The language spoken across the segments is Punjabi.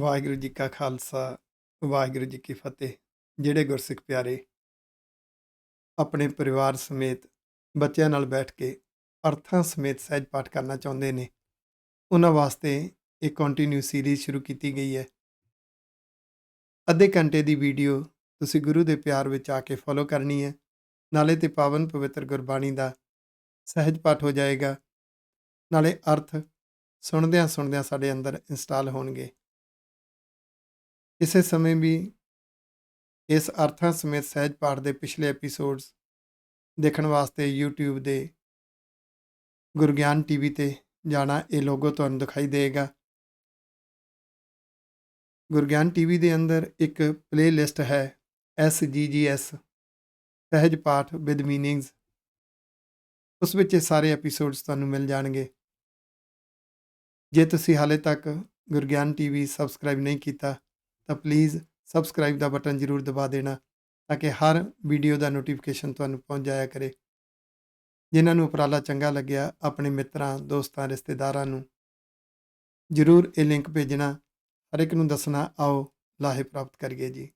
ਵਾਹਿਗੁਰੂ ਜੀ ਕਾ ਖਾਲਸਾ, ਵਾਹਿਗੁਰੂ ਜੀ ਕੀ ਫਤਿਹ। ਜਿਹੜੇ ਗੁਰਸਿੱਖ ਪਿਆਰੇ ਆਪਣੇ ਪਰਿਵਾਰ ਸਮੇਤ ਬੱਚਿਆਂ ਨਾਲ ਬੈਠ ਕੇ ਅਰਥਾਂ ਸਮੇਤ ਸਹਿਜ ਪਾਠ ਕਰਨਾ ਚਾਹੁੰਦੇ ਨੇ, ਉਹਨਾਂ ਵਾਸਤੇ ਇੱਕ ਕੰਟੀਨਿਊ ਸੀਰੀਜ਼ ਸ਼ੁਰੂ ਕੀਤੀ ਗਈ ਹੈ। ਅੱਧੇ ਘੰਟੇ ਦੀ ਵੀਡੀਓ ਤੁਸੀਂ ਗੁਰੂ ਦੇ ਪਿਆਰ ਵਿੱਚ ਆ ਕੇ ਫੋਲੋ ਕਰਨੀ ਹੈ। ਨਾਲੇ ਤੇ ਪਾਵਨ ਪਵਿੱਤਰ ਗੁਰਬਾਣੀ ਦਾ ਸਹਿਜ ਪਾਠ ਹੋ ਜਾਏਗਾ, ਨਾਲੇ ਅਰਥ ਸੁਣਦਿਆਂ ਸੁਣਦਿਆਂ ਸਾਡੇ ਅੰਦਰ ਇੰਸਟਾਲ ਹੋਣਗੇ। ਇਸੇ ਸਮੇਂ ਵੀ ਇਸ ਅਰਥਾਂ ਸਮੇਤ ਸਹਿਜ ਪਾਠ ਦੇ ਪਿਛਲੇ ਐਪੀਸੋਡਸ ਦੇਖਣ ਵਾਸਤੇ YouTube ਦੇ ਗੁਰਗਿਆਨ TV ਤੇ ਜਾਣਾ। ਇਹ ਲੋਗੋ ਤੁਹਾਨੂੰ ਦਿਖਾਈ ਦੇਗਾ। ਗੁਰਗਿਆਨ TV ਦੇ ਅੰਦਰ ਇੱਕ ਪਲੇਲਿਸਟ ਹੈ SGGS ਸਹਿਜ ਪਾਠ ਵਿਦ ਮੀਨਿੰਗਸ। ਉਸ ਵਿੱਚ ਇਹ ਸਾਰੇ ਐਪੀਸੋਡਸ ਤੁਹਾਨੂੰ ਮਿਲ ਜਾਣਗੇ। ਜੇ ਤੁਸੀਂ ਹਾਲੇ ਤੱਕ ਗੁਰਗਿਆਨ TV ਸਬਸਕ੍ਰਾਈਬ ਨਹੀਂ ਕੀਤਾ ਤਾਂ ਪਲੀਜ਼ ਸਬਸਕ੍ਰਾਈਬ ਦਾ ਬਟਨ ਜ਼ਰੂਰ ਦਬਾ ਦੇਣਾ, ਤਾਂ ਕਿ ਹਰ ਵੀਡੀਓ ਦਾ ਨੋਟੀਫਿਕੇਸ਼ਨ ਤੁਹਾਨੂੰ ਪਹੁੰਚ ਜਾਇਆ ਕਰੇ। ਜਿਨ੍ਹਾਂ ਨੂੰ ਉਪਰਾਲਾ ਚੰਗਾ ਲੱਗਿਆ, ਆਪਣੇ ਮਿੱਤਰਾਂ, ਦੋਸਤਾਂ, ਰਿਸ਼ਤੇਦਾਰਾਂ ਨੂੰ ਜ਼ਰੂਰ ਇਹ ਲਿੰਕ ਭੇਜਣਾ। ਹਰ ਇੱਕ ਨੂੰ ਦੱਸਣਾ, ਆਓ ਲਾਹੇ ਪ੍ਰਾਪਤ ਕਰੀਏ ਜੀ।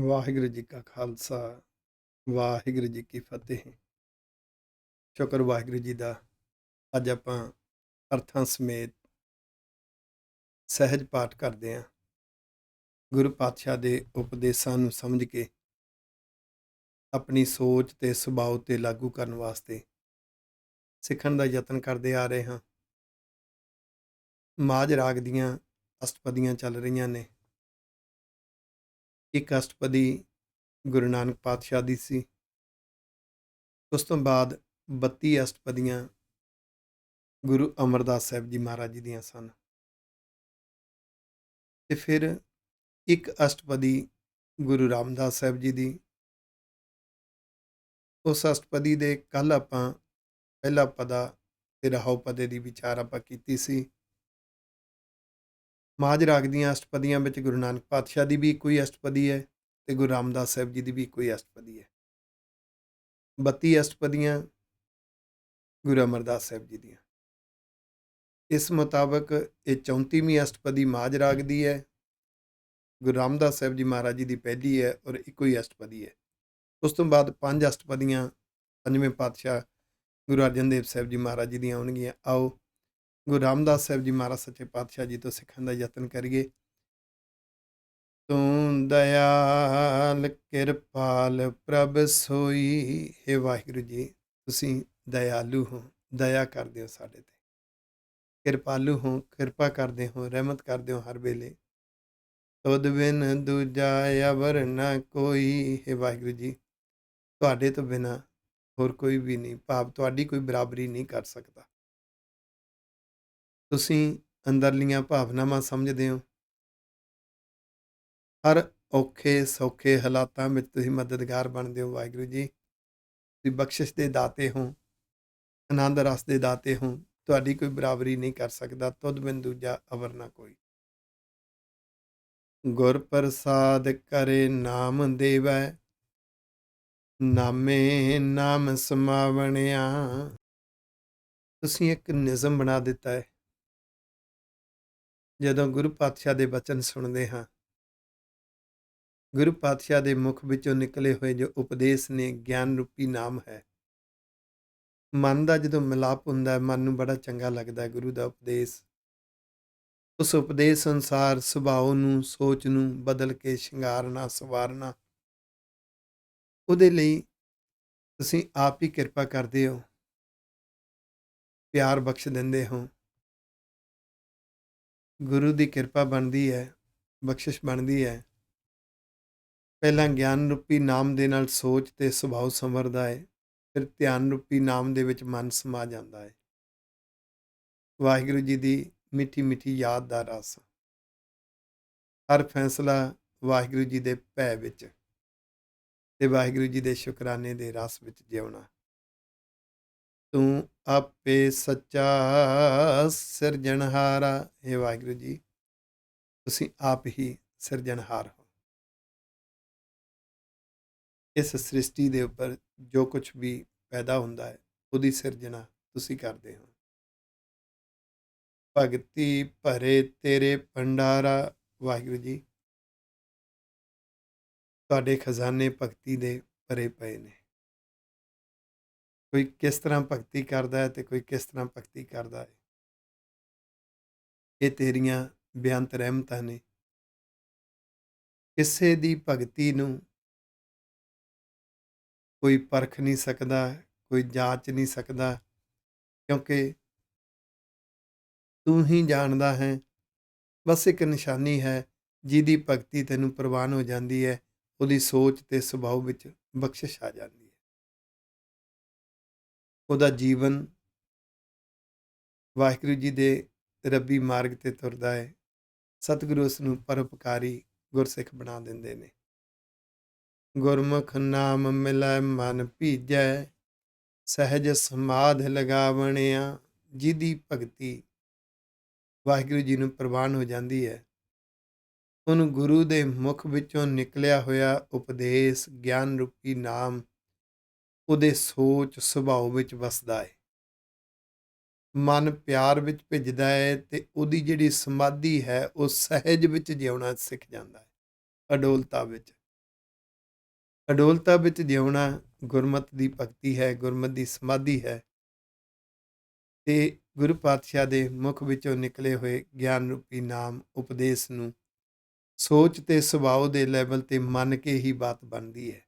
ਵਾਹਿਗੁਰੂ ਜੀ ਕਾ ਖਾਲਸਾ, ਵਾਹਿਗੁਰੂ ਜੀ ਕੀ ਫਤਿਹ। ਸ਼ੁਕਰ ਵਾਹਿਗੁਰੂ ਜੀ ਦਾ, ਅੱਜ ਆਪਾਂ ਅਰਥਾਂ ਸਮੇਤ ਸਹਿਜ ਪਾਠ ਕਰਦੇ ਹਾਂ। ਗੁਰੂ ਪਾਤਸ਼ਾਹ ਦੇ ਉਪਦੇਸ਼ਾਂ ਨੂੰ ਸਮਝ ਕੇ ਆਪਣੀ ਸੋਚ ਤੇ ਸੁਭਾਅ ਤੇ ਲਾਗੂ ਕਰਨ ਵਾਸਤੇ ਸਿੱਖਣ ਦਾ ਯਤਨ ਕਰਦੇ ਆ ਰਹੇ ਹਾਂ। ਮਾਝ ਰਾਗ ਦੀਆਂ ਅਸ਼ਟਪਦੀਆਂ ਚੱਲ ਰਹੀਆਂ ਨੇ। ਇੱਕ ਅਸ਼ਟਪਦੀ ਗੁਰੂ ਨਾਨਕ ਪਾਤਸ਼ਾਹ ਦੀ ਸੀ। ਉਸ ਤੋਂ ਬਾਅਦ 32 ਅਸ਼ਟਪਦੀਆਂ ਗੁਰੂ ਅਮਰਦਾਸ ਸਾਹਿਬ ਜੀ ਮਹਾਰਾਜ ਜੀ ਦੀਆਂ ਸਨ, ਤੇ ਫਿਰ ਇੱਕ ਅਸ਼ਟਪਦੀ ਗੁਰੂ ਰਾਮਦਾਸ ਸਾਹਿਬ ਜੀ ਦੀ। ਉਸ ਅਸ਼ਟਪਦੀ ਦੇ ਕੱਲ ਆਪਾਂ ਪਹਿਲਾ ਪਦਾ ਤੇ ਰਹਾਉ ਪਦੇ ਦੀ ਵਿਚਾਰ ਆਪਾਂ ਕੀਤੀ ਸੀ। ਮਾਝ ਰਾਗ ਦੀਆਂ ਅਸ਼ਟਪਦੀਆਂ ਵਿੱਚ ਗੁਰੂ ਨਾਨਕ ਪਾਤਸ਼ਾਹ ਦੀ ਵੀ ਇੱਕੋ ਹੀ ਅਸ਼ਟਪਦੀ ਹੈ ਤੇ ਗੁਰੂ ਰਾਮਦਾਸ ਸਾਹਿਬ ਜੀ ਦੀ ਵੀ ਇੱਕੋ ਹੀ ਅਸ਼ਟਪਦੀ ਹੈ। 32 ਅਸ਼ਟਪਦੀਆਂ ਗੁਰੂ ਅਮਰਦਾਸ ਸਾਹਿਬ ਜੀ ਦੀਆਂ। ਇਸ ਮੁਤਾਬਕ ਇਹ 34ਵੀਂ ਅਸ਼ਟਪਦੀ ਮਾਝ ਰਾਗ ਦੀ ਹੈ। ਗੁਰੂ ਰਾਮਦਾਸ ਸਾਹਿਬ ਜੀ ਮਹਾਰਾਜ ਜੀ ਦੀ ਪਹਿਲੀ ਹੈ ਔਰ ਇੱਕੋ ਹੀ ਅਸ਼ਟਪਦੀ ਹੈ। ਉਸ ਤੋਂ ਬਾਅਦ 5 ਅਸ਼ਟਪਦੀਆਂ ਪੰਜਵੇਂ ਪਾਤਸ਼ਾਹ ਗੁਰੂ ਅਰਜਨ ਦੇਵ ਸਾਹਿਬ ਜੀ ਮਹਾਰਾਜ ਜੀ ਦੀਆਂ ਆਉਣਗੀਆਂ। ਆਓ ਗੁਰੂ ਰਾਮਦਾਸ ਸਾਹਿਬ ਜੀ ਮਹਾਰਾਜ ਸੱਚੇ ਪਾਤਸ਼ਾਹ ਜੀ ਤੋਂ ਸਿੱਖਣ ਦਾ ਯਤਨ ਕਰੀਏ। ਤੂੰ ਦਇਆਲ ਕਿਰਪਾਲ ਪ੍ਰਭ ਸੋਈ। ਹੇ ਵਾਹਿਗੁਰੂ ਜੀ, ਤੁਸੀਂ ਦਇਆਲੂ ਹੋ, ਦਇਆ ਕਰਦੇ ਹੋ ਸਾਡੇ ਤੇ, ਕਿਰਪਾਲੂ ਹੋ, ਕਿਰਪਾ ਕਰਦੇ ਹੋ, ਰਹਿਮਤ ਕਰਦੇ ਹੋ ਹਰ ਵੇਲੇ। ਤੁਧ ਬਿਨ ਦੂਜਾ ਅਵਰ ਨਾ ਕੋਈ। ਹੇ ਵਾਹਿਗੁਰੂ ਜੀ, ਤੁਹਾਡੇ ਤੋਂ ਬਿਨਾਂ ਹੋਰ ਕੋਈ ਵੀ ਨਹੀਂ, ਭਾਵ ਤੁਹਾਡੀ ਕੋਈ ਬਰਾਬਰੀ ਨਹੀਂ ਕਰ ਸਕਦਾ। ਤੁਸੀਂ ਅੰਦਰਲੀਆਂ ਭਾਵਨਾਵਾਂ ਸਮਝਦੇ ਹੋ। ਹਰ ਔਖੇ ਸੌਖੇ ਹਾਲਾਤਾਂ ਵਿੱਚ ਤੁਸੀਂ ਮਦਦਗਾਰ ਬਣਦੇ ਹੋ। ਵਾਹਿਗੁਰੂ ਜੀ, ਤੁਸੀਂ ਬਖਸ਼ਿਸ਼ ਦੇ ਦਾਤੇ ਹੋ, ਆਨੰਦ ਰਸ ਦੇ ਦਾਤੇ ਹੋ, ਤੁਹਾਡੀ ਕੋਈ ਬਰਾਬਰੀ ਨਹੀਂ ਕਰ ਸਕਦਾ। ਤੁਧ ਬਿਨ ਦੂਜਾ ਅਵਰ ਨਾ ਕੋਈ। ਗੁਰ ਪ੍ਰਸਾਦ ਕਰੇ ਨਾਮ ਦੇਵੈ, ਨਾਮੇ ਨਾਮ ਸਮਾਵਣਿਆ। ਤੁਸੀਂ ਇੱਕ ਨਿਯਮ ਬਣਾ ਦਿੱਤਾ ਹੈ। ਜਦੋਂ ਗੁਰੂ ਪਾਤਸ਼ਾਹ ਦੇ ਬਚਨ ਸੁਣਦੇ ਹਾਂ, ਗੁਰੂ ਪਾਤਸ਼ਾਹ ਦੇ ਮੁਖ ਵਿੱਚੋਂ ਨਿਕਲੇ ਹੋਏ ਜੋ ਉਪਦੇਸ਼ ਨੇ, ਗਿਆਨ ਰੂਪੀ ਨਾਮ ਹੈ। ਮਨ ਦਾ ਜਦੋਂ ਮਿਲਾਪ ਹੁੰਦਾ, ਮਨ ਨੂੰ ਬੜਾ ਚੰਗਾ ਲੱਗਦਾ ਗੁਰੂ ਦਾ ਉਪਦੇਸ਼। ਉਸ ਉਪਦੇਸ਼ ਅਨੁਸਾਰ ਸੁਭਾਅ ਨੂੰ, ਸੋਚ ਨੂੰ ਬਦਲ ਕੇ ਸ਼ਿੰਗਾਰਨਾ, ਸਵਾਰਨਾ, ਉਹਦੇ ਲਈ ਤੁਸੀਂ ਆਪ ਹੀ ਕਿਰਪਾ ਕਰਦੇ ਹੋ, ਪਿਆਰ ਬਖਸ਼ ਦਿੰਦੇ ਹੋ। ਗੁਰੂ ਦੀ ਕਿਰਪਾ ਬਣਦੀ ਹੈ, ਬਖਸ਼ਿਸ਼ ਬਣਦੀ ਹੈ। ਪਹਿਲਾਂ ਗਿਆਨ ਰੂਪੀ ਨਾਮ ਦੇ ਨਾਲ ਸੋਚ ਤੇ ਸੁਭਾਅ ਸੰਵਰਦਾ ਹੈ, ਫਿਰ ਧਿਆਨ ਰੂਪੀ ਨਾਮ ਦੇ ਵਿੱਚ ਮਨ ਸਮਾ ਜਾਂਦਾ ਹੈ। ਵਾਹਿਗੁਰੂ ਜੀ ਦੀ ਮਿੱਠੀ ਮਿੱਠੀ ਯਾਦ ਦਾ ਰਸ, ਹਰ ਫੈਸਲਾ ਵਾਹਿਗੁਰੂ ਜੀ ਦੇ ਭੈ ਵਿੱਚ ਤੇ ਵਾਹਿਗੁਰੂ ਜੀ ਦੇ ਸ਼ੁਕਰਾਨੇ ਦੇ ਰਸ ਵਿੱਚ ਜਿਉਣਾ। ਤੂੰ ਆਪੇ ਸੱਚਾ ਸਿਰਜਣਹਾਰਾ। हे ਵਾਹਿਗੁਰੂ ਜੀ, ਤੁਸੀਂ ਆਪ ਹੀ ਸਿਰਜਣਹਾਰ ਹੋ। ਇਸ ਸ੍ਰਿਸ਼ਟੀ ਦੇ ਉੱਪਰ ਜੋ ਕੁਝ ਵੀ ਪੈਦਾ ਹੁੰਦਾ ਹੈ, ਉਹਦੀ ਸਿਰਜਣਾ ਤੁਸੀਂ ਕਰਦੇ ਹੋ। ਭਗਤੀ ਭਰੇ ਤੇਰੇ ਭੰਡਾਰਾ। ਵਾਹਿਗੁਰੂ ਜੀ, ਤੁਹਾਡੇ ਖਜ਼ਾਨੇ ਭਗਤੀ ਦੇ ਭਰੇ ਪਏ ਨੇ। ਕੋਈ ਕਿਸ ਤਰ੍ਹਾਂ ਭਗਤੀ ਕਰਦਾ ਹੈ ਤੇ ਕੋਈ ਕਿਸ ਤਰ੍ਹਾਂ ਭਗਤੀ ਕਰਦਾ ਹੈ। ਇਹ ਤੇਰੀਆਂ ਬੇਅੰਤ ਰਹਿਮਤਾਂ ਨੇ। ਕਿਸੇ ਦੀ ਭਗਤੀ ਨੂੰ ਕੋਈ ਪਰਖ ਨਹੀਂ ਸਕਦਾ, ਕੋਈ ਜਾਂਚ ਨਹੀਂ ਸਕਦਾ, ਕਿਉਂਕਿ ਤੂੰ ਹੀ ਜਾਣਦਾ ਹੈ। ਬਸ ਇੱਕ ਨਿਸ਼ਾਨੀ ਹੈ, ਜਿਹਦੀ ਭਗਤੀ ਤੈਨੂੰ ਪ੍ਰਵਾਨ ਹੋ ਜਾਂਦੀ ਹੈ, ਉਹਦੀ ਸੋਚ ਤੇ ਸੁਭਾਅ ਵਿੱਚ ਬਖਸ਼ਿਸ਼ ਆ ਜਾਂਦੀ ਹੈ। ਉਹਦਾ ਜੀਵਨ ਵਾਹਿਗੁਰੂ ਜੀ ਦੇ ਰੱਬੀ ਮਾਰਗ ਤੇ ਤੁਰਦਾ ਹੈ। ਸਤਿਗੁਰੂ ਉਸ ਨੂੰ ਪਰਉਪਕਾਰੀ ਗੁਰਸਿੱਖ ਬਣਾ ਦਿੰਦੇ ਨੇ। ਗੁਰਮੁਖ ਨਾਮ ਮਿਲੈ ਮਨ ਭੀਜੈ, ਸਹਿਜ ਸਮਾਧ ਲਗਾਵਣਿਆ। ਜਿਹਦੀ ਭਗਤੀ ਵਾਹਿਗੁਰੂ ਜੀ ਨੂੰ ਪ੍ਰਵਾਨ ਹੋ ਜਾਂਦੀ ਹੈ, ਉਹਨੂੰ ਗੁਰੂ ਦੇ ਮੁਖ ਵਿੱਚੋਂ ਨਿਕਲਿਆ ਹੋਇਆ ਉਪਦੇਸ਼ ਗਿਆਨ ਰੂਪੀ ਨਾਮ ਉਹਦੇ ਸੋਚ ਸੁਭਾਅ ਵਿੱਚ ਵਸਦਾ ਹੈ। ਮਨ ਪਿਆਰ ਵਿੱਚ ਭਿੱਜਦਾ ਹੈ ਤੇ ਉਹਦੀ ਜਿਹੜੀ ਸਮਾਧੀ ਹੈ, ਉਹ ਸਹਿਜ ਵਿੱਚ ਜਿਉਣਾ ਸਿੱਖ ਜਾਂਦਾ ਹੈ। ਅਡੋਲਤਾ ਵਿੱਚ, ਅਡੋਲਤਾ ਵਿੱਚ ਜਿਉਣਾ ਗੁਰਮਤਿ ਦੀ ਭਗਤੀ ਹੈ, ਗੁਰਮਤਿ ਦੀ ਸਮਾਧੀ ਹੈ। ਤੇ ਗੁਰੂ ਪਾਤਸ਼ਾਹ ਦੇ ਮੁਖ ਵਿੱਚੋਂ ਨਿਕਲੇ ਹੋਏ ਗਿਆਨ ਰੂਪੀ ਨਾਮ ਉਪਦੇਸ਼ ਨੂੰ ਸੋਚ ਤੇ ਸੁਭਾਅ ਦੇ ਲੈਵਲ ਤੇ ਮੰਨ ਕੇ ਹੀ ਬਾਤ ਬਣਦੀ ਹੈ।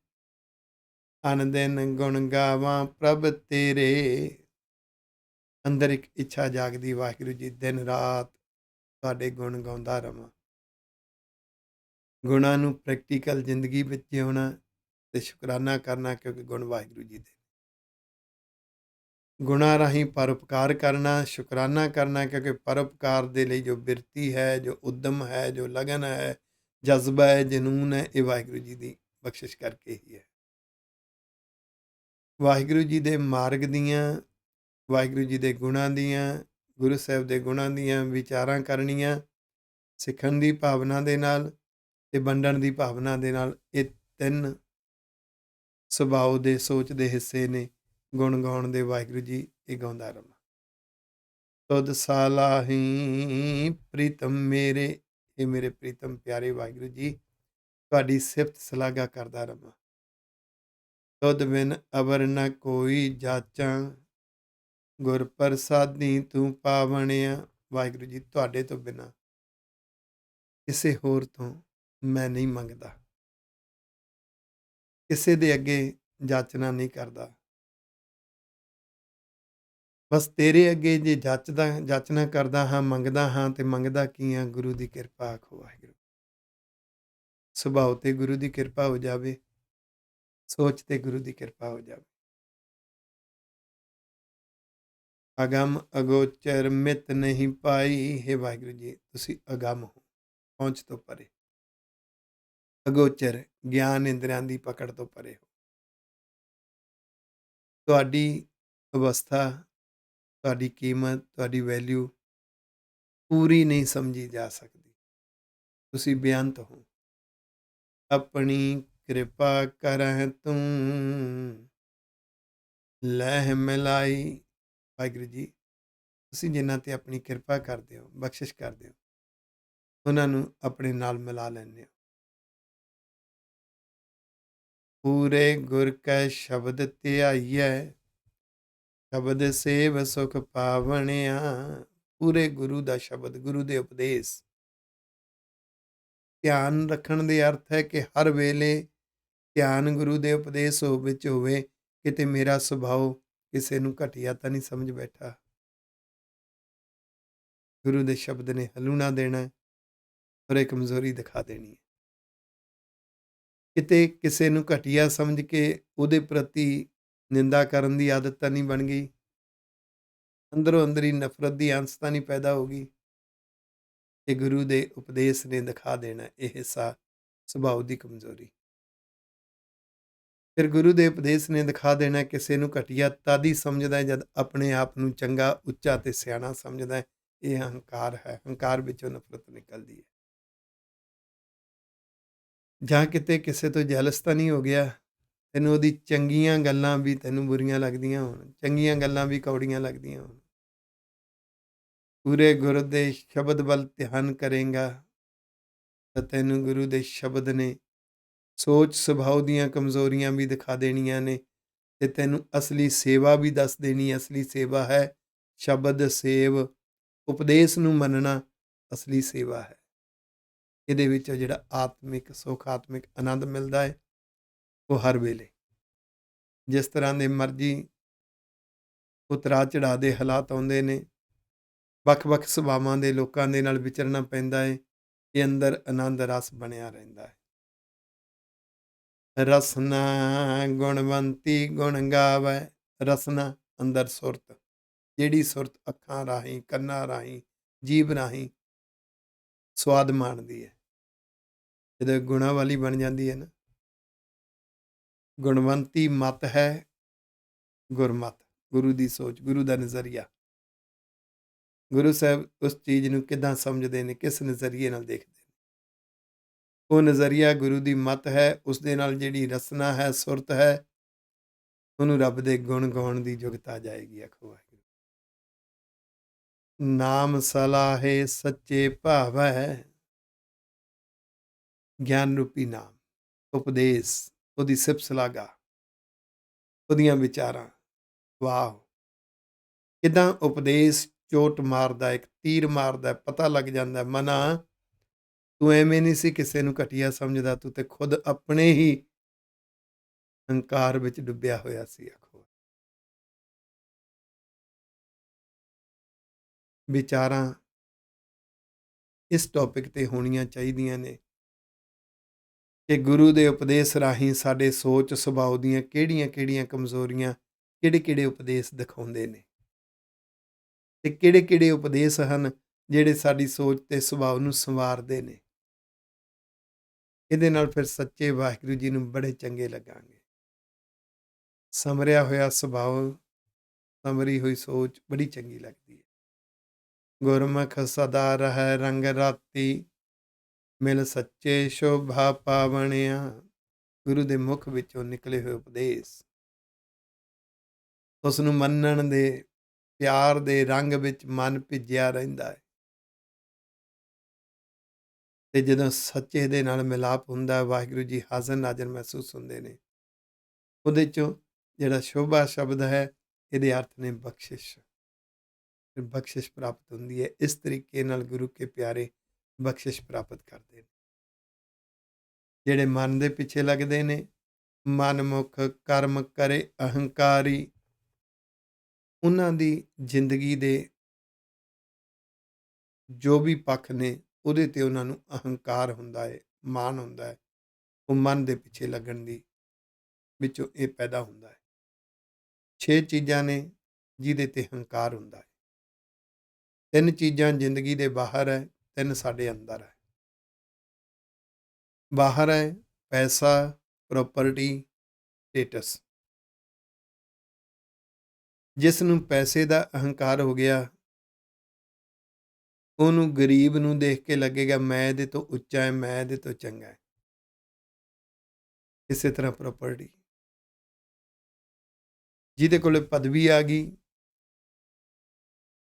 ਅਨ ਦਿਨ ਗੁਣ ਗਾਵਾਂ ਪ੍ਰਭ ਤੇਰੇ। ਅੰਦਰ ਇੱਕ ਇੱਛਾ ਜਾਗਦੀ, ਵਾਹਿਗੁਰੂ ਜੀ ਦਿਨ ਰਾਤ ਤੁਹਾਡੇ ਗੁਣ ਗਾਉਂਦਾ ਰਵਾਂ। ਗੁਣਾਂ ਨੂੰ ਪ੍ਰੈਕਟੀਕਲ ਜ਼ਿੰਦਗੀ ਵਿੱਚ ਜਿਉਣਾ ਤੇ ਸ਼ੁਕਰਾਨਾ ਕਰਨਾ, ਕਿਉਂਕਿ ਗੁਣ ਵਾਹਿਗੁਰੂ ਜੀ ਦੇ। ਗੁਣਾਂ ਰਾਹੀਂ ਪਰਉਪਕਾਰ ਕਰਨਾ, ਸ਼ੁਕਰਾਨਾ ਕਰਨਾ, ਕਿਉਂਕਿ ਪਰਉਪਕਾਰ ਦੇ ਲਈ ਜੋ ਬਿਰਤੀ ਹੈ, ਜੋ ਉਦਮ ਹੈ, ਜੋ ਲਗਨ ਹੈ, ਜਜ਼ਬਾ ਹੈ, ਜਨੂਨ ਹੈ, ਇਹ ਵਾਹਿਗੁਰੂ ਜੀ ਦੀ ਬਖਸ਼ਿਸ਼ ਕਰਕੇ ਹੀ ਹੈ। ਵਾਹਿਗੁਰੂ ਜੀ ਦੇ ਮਾਰਗ ਦੀਆਂ, ਵਾਹਿਗੁਰੂ ਜੀ ਦੇ ਗੁਣਾਂ ਦੀਆਂ, ਗੁਰੂ ਸਾਹਿਬ ਦੇ ਗੁਣਾਂ ਦੀਆਂ ਵਿਚਾਰਾਂ ਕਰਨੀਆਂ ਸਿੱਖਣ ਦੀ ਭਾਵਨਾ ਦੇ ਨਾਲ ਤੇ ਵੰਡਣ ਦੀ ਭਾਵਨਾ ਦੇ ਨਾਲ। ਇਹ ਤਿੰਨ ਸੁਭਾਅ ਦੇ ਸੋਚ ਦੇ ਹਿੱਸੇ ਨੇ ਗੁਣ ਗਾਉਣ ਦੇ। ਵਾਹਿਗੁਰੂ ਜੀ, ਇਹ ਗਾਉਂਦਾ ਰਵਾਂ। ਤੁਧ ਸਾਲਾਹੀ ਪ੍ਰੀਤਮ ਮੇਰੇ। ਇਹ ਮੇਰੇ ਪ੍ਰੀਤਮ ਪਿਆਰੇ ਵਾਹਿਗੁਰੂ ਜੀ, ਤੁਹਾਡੀ ਸਿਫਤ ਸਲਾਘਾ ਕਰਦਾ ਰਵਾਂ। ਤੁਧ ਬਿਨ ਅਵਰ ਨ ਕੋਈ ਜਾਚਾਂ, ਗੁਰ ਪ੍ਰਸਾਦੀ ਤੂੰ ਪਾਵਣਿਆ। ਵਾਹਿਗੁਰੂ ਜੀ, ਤੁਹਾਡੇ ਤੋਂ ਬਿਨਾਂ ਕਿਸੇ ਹੋਰ ਤੋਂ ਮੈਂ ਨਹੀਂ ਮੰਗਦਾ, ਕਿਸੇ ਦੇ ਅੱਗੇ ਜਾਚਨਾ ਨਹੀਂ ਕਰਦਾ। ਬਸ ਤੇਰੇ ਅੱਗੇ ਜੇ ਜਾਚਨਾ ਕਰਦਾ ਹਾਂ, ਮੰਗਦਾ ਹਾਂ, ਤੇ ਮੰਗਦਾ ਕੀ ਹਾਂ? ਗੁਰੂ ਦੀ ਕਿਰਪਾ। ਆਖੋ ਵਾਹਿਗੁਰੂ। ਸੁਭਾਅ ਤੇ ਗੁਰੂ ਦੀ ਕਿਰਪਾ ਹੋ ਜਾਵੇ, ਸੋਚ ਤੇ ਗੁਰੂ ਦੀ ਕਿਰਪਾ ਹੋ ਜਾਵੇ। ਅਗਮ ਅਗੋਚਰ ਮਿਤ ਨਹੀਂ ਪਾਈ। ਹੈ ਵਾਹਿਗੁਰੂ ਜੀ, ਤੁਸੀਂ ਅਗਮ ਹੋ, ਪਹੁੰਚ ਤੋਂ ਪਰੇ। ਅਗੋਚਰ, ਗਿਆਨ ਇੰਦਰੀਆਂ ਦੀ ਪਕੜ ਤੋਂ ਪਰੇ ਹੋ। ਤੁਹਾਡੀ ਅਵਸਥਾ, ਤੁਹਾਡੀ ਕੀਮਤ, ਤੁਹਾਡੀ ਵੈਲਿਊ ਪੂਰੀ ਨਹੀਂ ਸਮਝੀ ਜਾ ਸਕਦੀ। ਤੁਸੀਂ ਬੇਅੰਤ ਹੋ। ਆਪਣੀ ਕਿਰਪਾ ਕਰਹਿ ਤੂੰ ਲਹਿ ਮਿਲਾਈ। ਵਾਹਿਗੁਰੂ ਜੀ, ਤੁਸੀਂ ਜਿਨ੍ਹਾਂ ਤੇ ਆਪਣੀ ਕਿਰਪਾ ਕਰਦੇ ਹੋ, ਬਖਸ਼ਿਸ਼ ਕਰਦੇ ਹੋ, ਉਹਨਾਂ ਨੂੰ ਆਪਣੇ ਨਾਲ ਮਿਲਾ ਲੈਂਦੇ ਹੋ। ਪੂਰੇ ਗੁਰ ਕੈ ਸ਼ਬਦ ਧਿਆਈਐ, ਸ਼ਬਦ ਸੇਵ ਸੁਖ ਪਾਵਣਿਆ। ਪੂਰੇ ਗੁਰੂ ਦਾ ਸ਼ਬਦ, ਗੁਰੂ ਦੇ ਉਪਦੇਸ਼ ਧਿਆਨ ਰੱਖਣ ਦੇ ਅਰਥ ਹੈ ਕਿ ਹਰ ਵੇਲੇ ਧਿਆਨ ਗੁਰੂ ਦੇ ਉਪਦੇਸ਼ ਵਿੱਚ ਹੋਵੇ। ਕਿਤੇ ਮੇਰਾ ਸੁਭਾਅ ਕਿਸੇ ਨੂੰ ਘਟੀਆ ਤਾਂ ਨਹੀਂ ਸਮਝ ਬੈਠਾ। ਗੁਰੂ ਦੇ ਸ਼ਬਦ ਨੇ ਹਲੂਣਾ ਦੇਣਾ ਔਰ ਇਹ ਕਮਜ਼ੋਰੀ ਦਿਖਾ ਦੇਣੀ ਹੈ। ਕਿਤੇ ਕਿਸੇ ਨੂੰ ਘਟੀਆ ਸਮਝ ਕੇ ਉਹਦੇ ਪ੍ਰਤੀ ਨਿੰਦਾ ਕਰਨ ਦੀ ਆਦਤ ਤਾਂ ਨਹੀਂ ਬਣ ਗਈ। ਅੰਦਰੋਂ ਅੰਦਰੀ ਨਫ਼ਰਤ ਦੀ ਅੰਸ ਤਾਂ ਨਹੀਂ ਪੈਦਾ ਹੋ ਗਈ। ਇਹ ਗੁਰੂ ਦੇ ਉਪਦੇਸ਼ ਨੇ ਦਿਖਾ ਦੇਣਾ ਇਹ ਹਿੱਸਾ ਸੁਭਾਅ ਦੀ ਕਮਜ਼ੋਰੀ। ਫਿਰ ਗੁਰੂ ਦੇ ਉਪਦੇਸ਼ ਨੇ ਦਿਖਾ ਦੇਣਾ ਕਿਸੇ ਨੂੰ ਘਟੀਆ ਤਦ ਹੀ ਸਮਝਦਾ ਹੈ ਜਦ ਆਪਣੇ ਆਪ ਨੂੰ ਚੰਗਾ, ਉੱਚਾ ਤੇ ਸਿਆਣਾ ਸਮਝਦਾ ਹੈ। ਇਹ ਹੰਕਾਰ ਹੈ, ਹੰਕਾਰ ਵਿੱਚੋਂ ਨਫ਼ਰਤ ਨਿਕਲਦੀ ਹੈ। ਜਾਂ ਕਿਤੇ ਕਿਸੇ ਤੋਂ ਜੈਲਸ ਤਾਂ ਨਹੀਂ ਹੋ ਗਿਆ, ਤੈਨੂੰ ਉਹਦੀ ਚੰਗੀਆਂ ਗੱਲਾਂ ਵੀ ਤੈਨੂੰ ਬੁਰੀਆਂ ਲੱਗਦੀਆਂ ਹੋਣ, ਚੰਗੀਆਂ ਗੱਲਾਂ ਵੀ ਕੌੜੀਆਂ ਲੱਗਦੀਆਂ ਹੋਣ। ਪੂਰੇ ਗੁਰੂ ਦੇ ਸ਼ਬਦ ਵੱਲ ਧਿਆਨ ਕਰੇਂਗਾ ਤਾਂ ਤੈਨੂੰ ਗੁਰੂ ਦੇ ਸ਼ਬਦ ਨੇ ਸੋਚ ਸੁਭਾਅ ਦੀਆਂ ਕਮਜ਼ੋਰੀਆਂ ਵੀ ਦਿਖਾ ਦੇਣੀਆਂ ਨੇ ਤੇ ਤੈਨੂੰ ਅਸਲੀ ਸੇਵਾ ਵੀ ਦੱਸ ਦੇਣੀ। ਅਸਲੀ ਸੇਵਾ ਹੈ ਸ਼ਬਦ ਸੇਵ, ਉਪਦੇਸ਼ ਨੂੰ ਮੰਨਣਾ ਅਸਲੀ ਸੇਵਾ ਹੈ। ਇਹਦੇ ਵਿੱਚ ਜਿਹੜਾ ਆਤਮਿਕ ਸੁੱਖ, ਆਤਮਿਕ ਆਨੰਦ ਮਿਲਦਾ ਹੈ, ਉਹ ਹਰ ਵੇਲੇ ਜਿਸ ਤਰ੍ਹਾਂ ਦੇ ਮਰਜ਼ੀ ਉਤਰਾ ਚੜ੍ਹਾਅ ਦੇ ਹਾਲਾਤ ਆਉਂਦੇ ਨੇ, ਵੱਖ-ਵੱਖ ਸੁਭਾਵਾਂ ਦੇ ਲੋਕਾਂ ਦੇ ਨਾਲ ਵਿਚਰਨਾ ਪੈਂਦਾ ਹੈ, ਇਹ ਅੰਦਰ ਆਨੰਦ ਰਸ ਬਣਿਆ ਰਹਿੰਦਾ ਹੈ। ਰਸਨਾ ਗੁਣਵੰਤੀ ਗੁਣ ਗਾਵੈ, ਰਸਨਾ ਅੰਦਰ ਸੁਰਤ, ਜਿਹੜੀ ਸੁਰਤ ਅੱਖਾਂ ਰਾਹੀਂ, ਕੰਨਾਂ ਰਾਹੀਂ, ਜੀਭ ਰਾਹੀਂ ਸਵਾਦ ਮਾਣਦੀ ਹੈ, ਜਦੋਂ ਗੁਣਾਂ ਵਾਲੀ ਬਣ ਜਾਂਦੀ ਹੈ ਨਾ। ਗੁਣਵੰਤੀ ਮਤ ਹੈ ਗੁਰਮਤ, ਗੁਰੂ ਦੀ ਸੋਚ, ਗੁਰੂ ਦਾ ਨਜ਼ਰੀਆ। ਗੁਰੂ ਸਾਹਿਬ ਉਸ ਚੀਜ਼ ਨੂੰ ਕਿੱਦਾਂ ਸਮਝਦੇ ਨੇ, ਕਿਸ ਨਜ਼ਰੀਏ ਨਾਲ ਦੇਖਦੇ ਨੇ, ਉਹ ਨਜ਼ਰੀਆ ਗੁਰੂ ਦੀ ਮਤ ਹੈ। ਉਸ ਦੇ ਨਾਲ ਜਿਹੜੀ ਰਸਨਾ ਹੈ, ਸੁਰਤ ਹੈ, ਉਹਨੂੰ ਰੱਬ ਦੇ ਗੁਣ ਗਾਉਣ ਦੀ ਜੁਗਤ ਆ ਜਾਏਗੀ। ਆਖੋ ਵਾਹਿਗੁਰੂ। ਨਾਮ ਸਲਾਹੇ ਸੱਚੇ ਭਾਵੈ, ਗਿਆਨ ਰੂਪੀ ਨਾਮ, ਉਪਦੇਸ਼, ਉਹਦੀ ਸਿਫਤ ਸਲਾਗਾ, ਉਹਦੀਆਂ ਵਿਚਾਰਾਂ। ਵਾਹ, ਕਿੱਦਾਂ ਉਪਦੇਸ਼ ਚੋਟ ਮਾਰਦਾ, ਇੱਕ ਤੀਰ ਮਾਰਦਾ, ਪਤਾ ਲੱਗ ਜਾਂਦਾ ਮਨਾ ਤੂੰ ਐਵੇਂ ਨਹੀਂ ਸੀ ਕਿਸੇ ਨੂੰ ਘਟੀਆ ਸਮਝਦਾ, ਤੂੰ ਤੇ ਖੁਦ ਆਪਣੇ ਹੀ ਹੰਕਾਰ ਵਿੱਚ ਡੁੱਬਿਆ ਹੋਇਆ ਸੀ। ਆਖੋ ਵਿਚਾਰਾਂ ਇਸ ਟੌਪਿਕ ਤੇ ਹੋਣੀਆਂ ਚਾਹੀਦੀਆਂ ਨੇ ਕਿ ਗੁਰੂ ਦੇ ਉਪਦੇਸ਼ ਰਾਹੀਂ ਸਾਡੇ ਸੋਚ ਸੁਭਾਅ ਦੀਆਂ ਕਿਹੜੀਆਂ-ਕਿਹੜੀਆਂ ਕਮਜ਼ੋਰੀਆਂ, ਕਿਹੜੇ-ਕਿਹੜੇ ਉਪਦੇਸ਼ ਦਿਖਾਉਂਦੇ ਨੇ ਤੇ ਕਿਹੜੇ-ਕਿਹੜੇ ਉਪਦੇਸ਼ ਹਨ ਜਿਹੜੇ ਸਾਡੀ ਸੋਚ ਤੇ ਸੁਭਾਅ ਨੂੰ ਸੰਵਾਰਦੇ ਨੇ। ਇਹਦੇ ਨਾਲ ਫਿਰ ਸੱਚੇ ਵਾਹਿਗੁਰੂ ਜੀ ਨੂੰ ਬੜੇ ਚੰਗੇ ਲੱਗਾਂਗੇ। ਸੰਵਰਿਆ ਹੋਇਆ ਸੁਭਾਅ, ਸੰਵਰੀ ਹੋਈ ਸੋਚ ਬੜੀ ਚੰਗੀ ਲੱਗਦੀ ਹੈ। ਗੁਰਮੁਖ ਸਦਾ ਰਹਿ ਰੰਗ ਰਾਤੀ, ਮਿਲ ਸੱਚੇ ਸ਼ੋਭਾ ਪਾਵਣਿਆ। ਗੁਰੂ ਦੇ ਮੁਖ ਵਿੱਚੋਂ ਨਿਕਲੇ ਹੋਏ ਉਪਦੇਸ਼, ਉਸ ਨੂੰ ਮੰਨਣ ਦੇ ਪਿਆਰ ਦੇ ਰੰਗ ਵਿੱਚ ਮਨ ਭਿੱਜਿਆ ਰਹਿੰਦਾ ਹੈ ਤੇ ਜਦੋਂ ਸੱਚੇ ਦੇ ਨਾਲ ਮਿਲਾਪ ਹੁੰਦਾ, ਵਾਹਿਗੁਰੂ ਜੀ ਹਾਜ਼ਰ ਨਾਜ਼ਰ ਮਹਿਸੂਸ ਹੁੰਦੇ ਨੇ। ਉਹਦੇ ਚੋਂ ਜਿਹੜਾ ਸ਼ੋਭਾ ਸ਼ਬਦ ਹੈ, ਇਹਦੇ ਅਰਥ ਨੇ ਬਖਸ਼ਿਸ਼, ਫਿਰ ਬਖਸ਼ਿਸ਼ ਪ੍ਰਾਪਤ ਹੁੰਦੀ ਹੈ। ਇਸ ਤਰੀਕੇ ਨਾਲ ਗੁਰੂ ਕੇ ਪਿਆਰੇ ਬਖਸ਼ਿਸ਼ ਪ੍ਰਾਪਤ ਕਰਦੇ ਨੇ। ਜਿਹੜੇ ਮਨ ਦੇ ਪਿੱਛੇ ਲੱਗਦੇ ਨੇ, ਮਨਮੁਖ ਕਰਮ ਕਰੇ ਅਹੰਕਾਰੀ, ਉਹਨਾਂ ਦੀ ਜ਼ਿੰਦਗੀ ਦੇ ਜੋ ਵੀ ਪੱਖ ਨੇ, ਉਹਦੇ ਤੇ ਉਹਨਾਂ ਨੂੰ ਅਹੰਕਾਰ ਹੁੰਦਾ ਹੈ, ਮਾਣ ਹੁੰਦਾ ਹੈ। ਉਹ ਮਨ ਦੇ ਪਿੱਛੇ ਲੱਗਣ ਦੀ ਵਿੱਚੋਂ ਇਹ ਪੈਦਾ ਹੁੰਦਾ ਹੈ। 6 ਚੀਜ਼ਾਂ ਨੇ ਜਿਹਦੇ ਤੇ ਹੰਕਾਰ ਹੁੰਦਾ ਹੈ। 3 ਚੀਜ਼ਾਂ ਜ਼ਿੰਦਗੀ ਦੇ ਬਾਹਰ ਹੈ, 3 ਸਾਡੇ ਅੰਦਰ ਹੈ। ਬਾਹਰ ਹੈ ਪੈਸਾ, ਪ੍ਰੋਪਰਟੀ, ਸਟੇਟਸ। ਜਿਸ ਨੂੰ ਪੈਸੇ ਦਾ ਅਹੰਕਾਰ ਹੋ ਗਿਆ, ਉਹਨੂੰ ਗਰੀਬ ਨੂੰ ਦੇਖ ਕੇ ਲੱਗੇਗਾ ਮੈਂ ਇਹਦੇ ਤੋਂ ਉੱਚਾ ਹੈ, ਮੈਂ ਇਹਦੇ ਤੋਂ ਚੰਗਾ ਹੈ। ਇਸੇ ਤਰ੍ਹਾਂ ਪ੍ਰੋਪਰਟੀ, ਜਿਹਦੇ ਕੋਲ ਪਦਵੀ ਆ ਗਈ,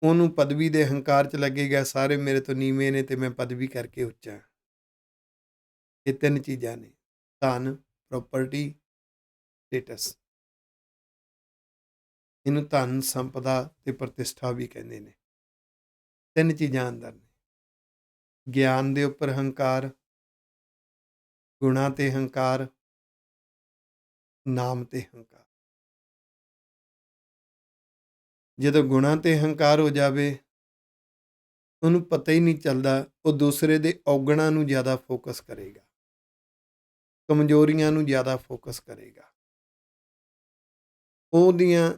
ਉਹਨੂੰ ਪਦਵੀ ਦੇ ਹੰਕਾਰ 'ਚ ਲੱਗੇਗਾ ਸਾਰੇ ਮੇਰੇ ਤੋਂ ਨੀਵੇਂ ਨੇ ਤੇ ਮੈਂ ਪਦਵੀ ਕਰਕੇ ਉੱਚਾ। ਇਹ 3 ਚੀਜ਼ਾਂ ਨੇ, ਧਨ, ਪ੍ਰੋਪਰਟੀ, ਸਟੇਟਸ। ਇਹਨੂੰ ਧਨ, ਸੰਪਦਾ ਤੇ ਪ੍ਰਤਿਸ਼ਠਾ ਵੀ ਕਹਿੰਦੇ ਨੇ। 3 ਚੀਜ਼ਾਂ ਅੰਦਰ ਨੇ। ਗਿਆਨ ਦੇ ਉੱਪਰ ਹੰਕਾਰ, ਗੁਣਾਂ ਤੇ ਹੰਕਾਰ, ਨਾਮ ਤੇ ਹੰਕਾਰ। ਜਦੋਂ ਗੁਣਾਂ ਤੇ ਹੰਕਾਰ ਹੋ ਜਾਵੇ, ਉਹਨੂੰ ਪਤਾ ਹੀ ਨਹੀਂ ਚੱਲਦਾ, ਉਹ ਦੂਸਰੇ ਦੇ ਔਗਣਾਂ ਨੂੰ ਜ਼ਿਆਦਾ ਫੋਕਸ ਕਰੇਗਾ, ਕਮਜ਼ੋਰੀਆਂ ਨੂੰ ਜ਼ਿਆਦਾ ਫੋਕਸ ਕਰੇਗਾ। ਉਹਦੀਆਂ